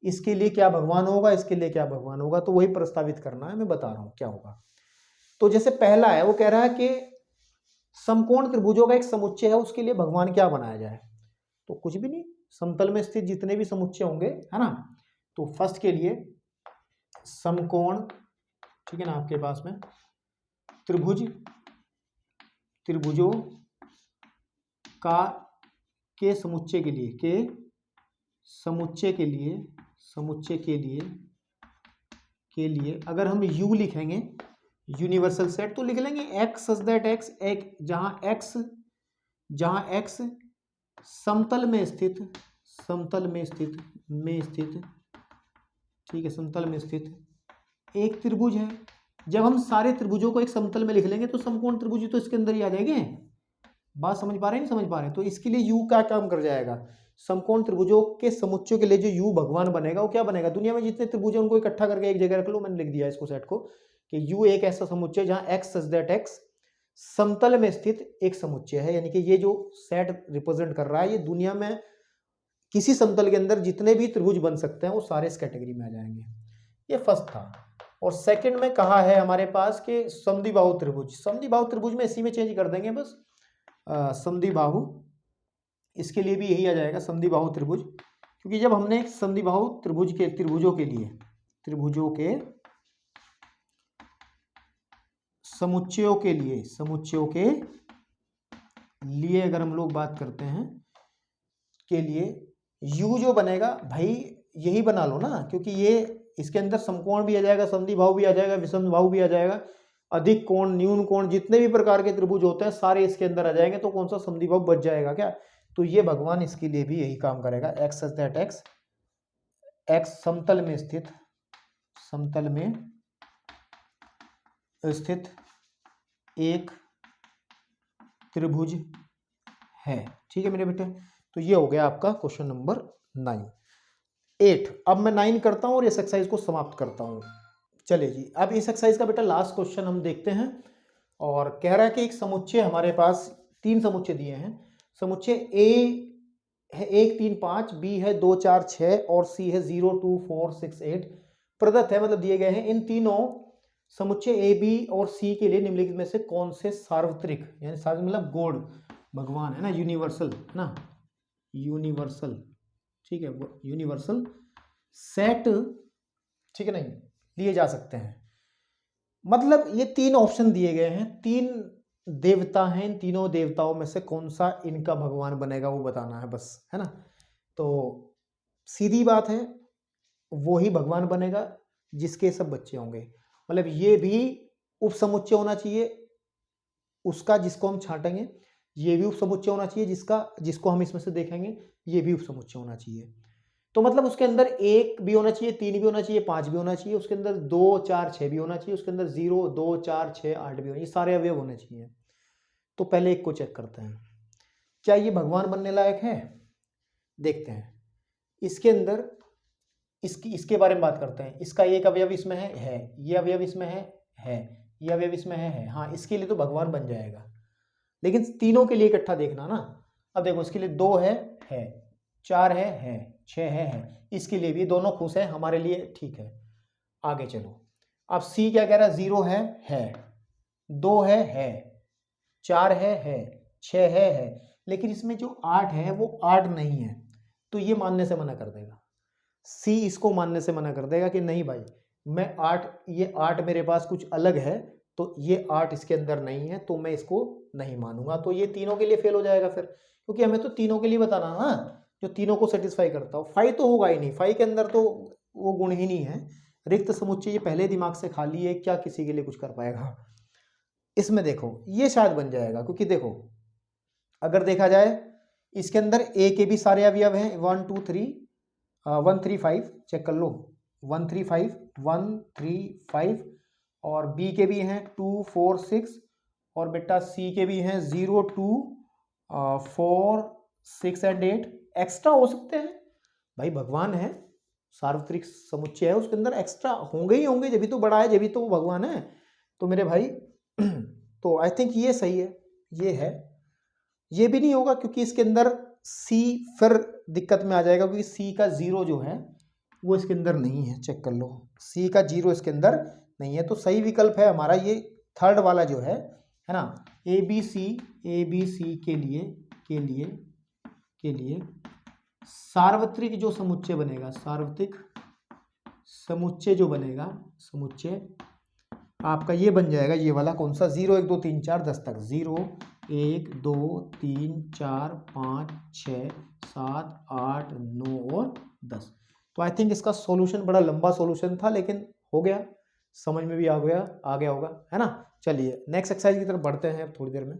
Speaker 1: इसके लिए क्या भगवान होगा, इसके लिए क्या भगवान होगा, तो वही प्रस्तावित करना है, मैं बता रहा हूं क्या होगा। तो जैसे पहला है वो कह रहा है कि समकोण त्रिभुजों का एक समुच्चय है, उसके लिए भगवान क्या बनाया जाए। तो कुछ भी नहीं, समतल में स्थित जितने भी समुच्चय होंगे, है ना। तो फर्स्ट के लिए समकोण, ठीक है ना, आपके पास में त्रिभुजों का के समुच्चय के लिए के लिए अगर हम U लिखेंगे यूनिवर्सल सेट, तो लिख लेंगे x सच दैट x एक जहां x समतल में स्थित ठीक है, समतल में स्थित एक त्रिभुज है। जब हम सारे त्रिभुजों को एक समतल में लिख लेंगे तो समकोण त्रिभुज तो इसके अंदर ही आ जाएंगे। बात समझ पा रहे हैं, नहीं समझ पा रहे हैं? तो इसके लिए U क्या काम कर जाएगा, समकोण त्रिभुजों के समुच्चयों के लिए जो U भगवान बनेगा वो क्या बनेगा, दुनिया में जितने त्रिभुज हैं उनको इकट्ठा करके एक जगह रख लो। मैंने लिख दिया इसको सेट को कि U एक ऐसा समुच्चय जहां x सच दैट x समतल में स्थित एक समुच्चय है, यानी कि ये जो सेट रिप्रेजेंट कर रहा है ये दुनिया में किसी समतल के अंदर जितने भी त्रिभुज बन सकते हैं वो सारे इस कैटेगरी में आ जाएंगे। ये फर्स्ट था। और सेकंड में कहा है हमारे पास कि समद्विबाहु त्रिभुज में इसी में चेंज कर देंगे बस, समद्विबाहु, इसके लिए भी यही आ जाएगा समद्विबाहु त्रिभुज, क्योंकि जब हमने समद्विबाहु त्रिभुजों के समुच्चयों के लिए अगर हम लोग बात करते हैं के लिए U जो बनेगा भाई यही बना लो ना, क्योंकि ये इसके अंदर समकोण भी आ जाएगा, समद्विबाहु भी आ जाएगा, विषमद्विबाहु भी आ जाएगा, अधिक कोण, न्यून कोण, जितने भी प्रकार के त्रिभुज होते हैं सारे इसके अंदर आ जाएंगे। तो कौन सा समद्विबाहु बच जाएगा क्या, तो ये भगवान इसके लिए भी यही काम करेगा। x सच दैट x समतल में स्थित एक त्रिभुज है। ठीक है मेरे बेटे, तो ये हो गया आपका क्वेश्चन नंबर 8। अब मैं 9 करता हूं और इस एक्सरसाइज को समाप्त करता हूं। चलिए जी, अब इस एक्सरसाइज का बेटा लास्ट क्वेश्चन हम देखते हैं। और कह रहा है कि एक समुच्चय हमारे पास 3 समुच्चय दिए हैं। समुच्चय ए है 1 3 5, बी है 2 4 6 और सी है 0 2 4 6 8 प्रदत्त है, मतलब दिए गए हैं। इन तीनों समुच्चय ए बी और सी के लिए निम्नलिखित में से कौन से सार्वत्रिक, यानी सार्वत्रिक मतलब गॉड, भगवान है ना, यूनिवर्सल है ना, यूनिवर्सल, ठीक है, यूनिवर्सल सेट, ठीक है, नहीं लिए जा सकते हैं। मतलब ये 3 ऑप्शन दिए गए हैं, 3 देवता हैं, इन तीनों देवताओं में से कौन सा इनका भगवान बनेगा वो बताना है बस, है ना। तो सीधी बात है, वो ही भगवान बनेगा जिसके सब बच्चे होंगे। मतलब ये भी उप समुच्चय होना चाहिए उसका जिसको हम छांटेंगे, ये भी उप समुच्चय होना चाहिए जिसको हम इसमें से देखेंगे, ये भी उप समुच्चय होना चाहिए। तो मतलब उसके अंदर 1 भी होना चाहिए, 3 भी होना चाहिए, 5 भी होना चाहिए, उसके अंदर 2 4 6 भी होना चाहिए, उसके अंदर 0 2 4 6 8 भी होना चाहिए, सारे अवयव होने चाहिए। तो पहले एक को चेक करते हैं, क्या ये भगवान बनने लायक है, देखते हैं। इसके अंदर इसके बारे में बात करते हैं। इसका एक अवयव इसमें है, ये अवयव इसमें है, ये अवयव इसमें है, हाँ इसके लिए तो भगवान बन जाएगा। लेकिन तीनों के लिए इकट्ठा देखना ना। अब देखो इसके लिए 2 है, 4 है, 6 है, इसके लिए भी दोनों खुश है, हमारे लिए ठीक है। आगे चलो, अब सी क्या कह रहा है, 0 है, 2 है, 4 है, 6 है, लेकिन इसमें जो 8 है वो 8 नहीं है, तो ये मानने से मना कर देगा। सी इसको मानने से मना कर देगा कि नहीं भाई मैं 8, ये 8 मेरे पास कुछ अलग है, तो ये 8 इसके अंदर नहीं है, तो मैं इसको नहीं मानूंगा। तो ये तीनों के लिए फेल हो जाएगा फिर, क्योंकि हमें तो तीनों के लिए बताना ना, जो तीनों को सेटिस्फाई करता हो। फाई तो होगा ही नहीं, फाई के अंदर तो वो गुण ही नहीं है। रिक्त समुच्चय ये पहले दिमाग से खाली है, क्या किसी के लिए कुछ कर पाएगा। इसमें देखो ये शायद बन जाएगा, क्योंकि देखो अगर देखा जाए इसके अंदर ए के भी सारे अवयव हैं, 1 2 3 1 3 5, चेक कर लो 1 3 5 1 3 5, और बी के भी हैं 2 4 6, और बेटा सी के भी हैं 0 2 4 6 एंड 8 एक्स्ट्रा हो सकते हैं भाई, भगवान है, सार्वत्रिक समुच्चय है, उसके अंदर एक्स्ट्रा होंगे ही होंगे, जब भी तो बड़ा है, जब भी तो वो भगवान है। तो मेरे भाई तो आई थिंक ये सही है, ये है। ये भी नहीं होगा क्योंकि इसके अंदर सी फिर दिक्कत में आ जाएगा, क्योंकि सी का 0 जो है वो इसके अंदर नहीं है, चेक कर लो, सी का 0 इसके अंदर नहीं है। तो सही विकल्प है हमारा ये थर्ड वाला जो है ना, ए बी सी के लिए सार्वत्रिक जो समुच्चय बनेगा, सार्वत्रिक समुच्चय जो बनेगा, समुच्चय आपका ये बन जाएगा, ये वाला कौन सा, 0 1 2 3 4 10 तक, 0 1 2 3 4 5 6 7 8 9 और 10। तो आई थिंक इसका सॉल्यूशन बड़ा लंबा सॉल्यूशन था, लेकिन हो गया, समझ में भी आ गया होगा, है ना। चलिए नेक्स्ट एक्सरसाइज की तरफ बढ़ते हैं अब थोड़ी देर में।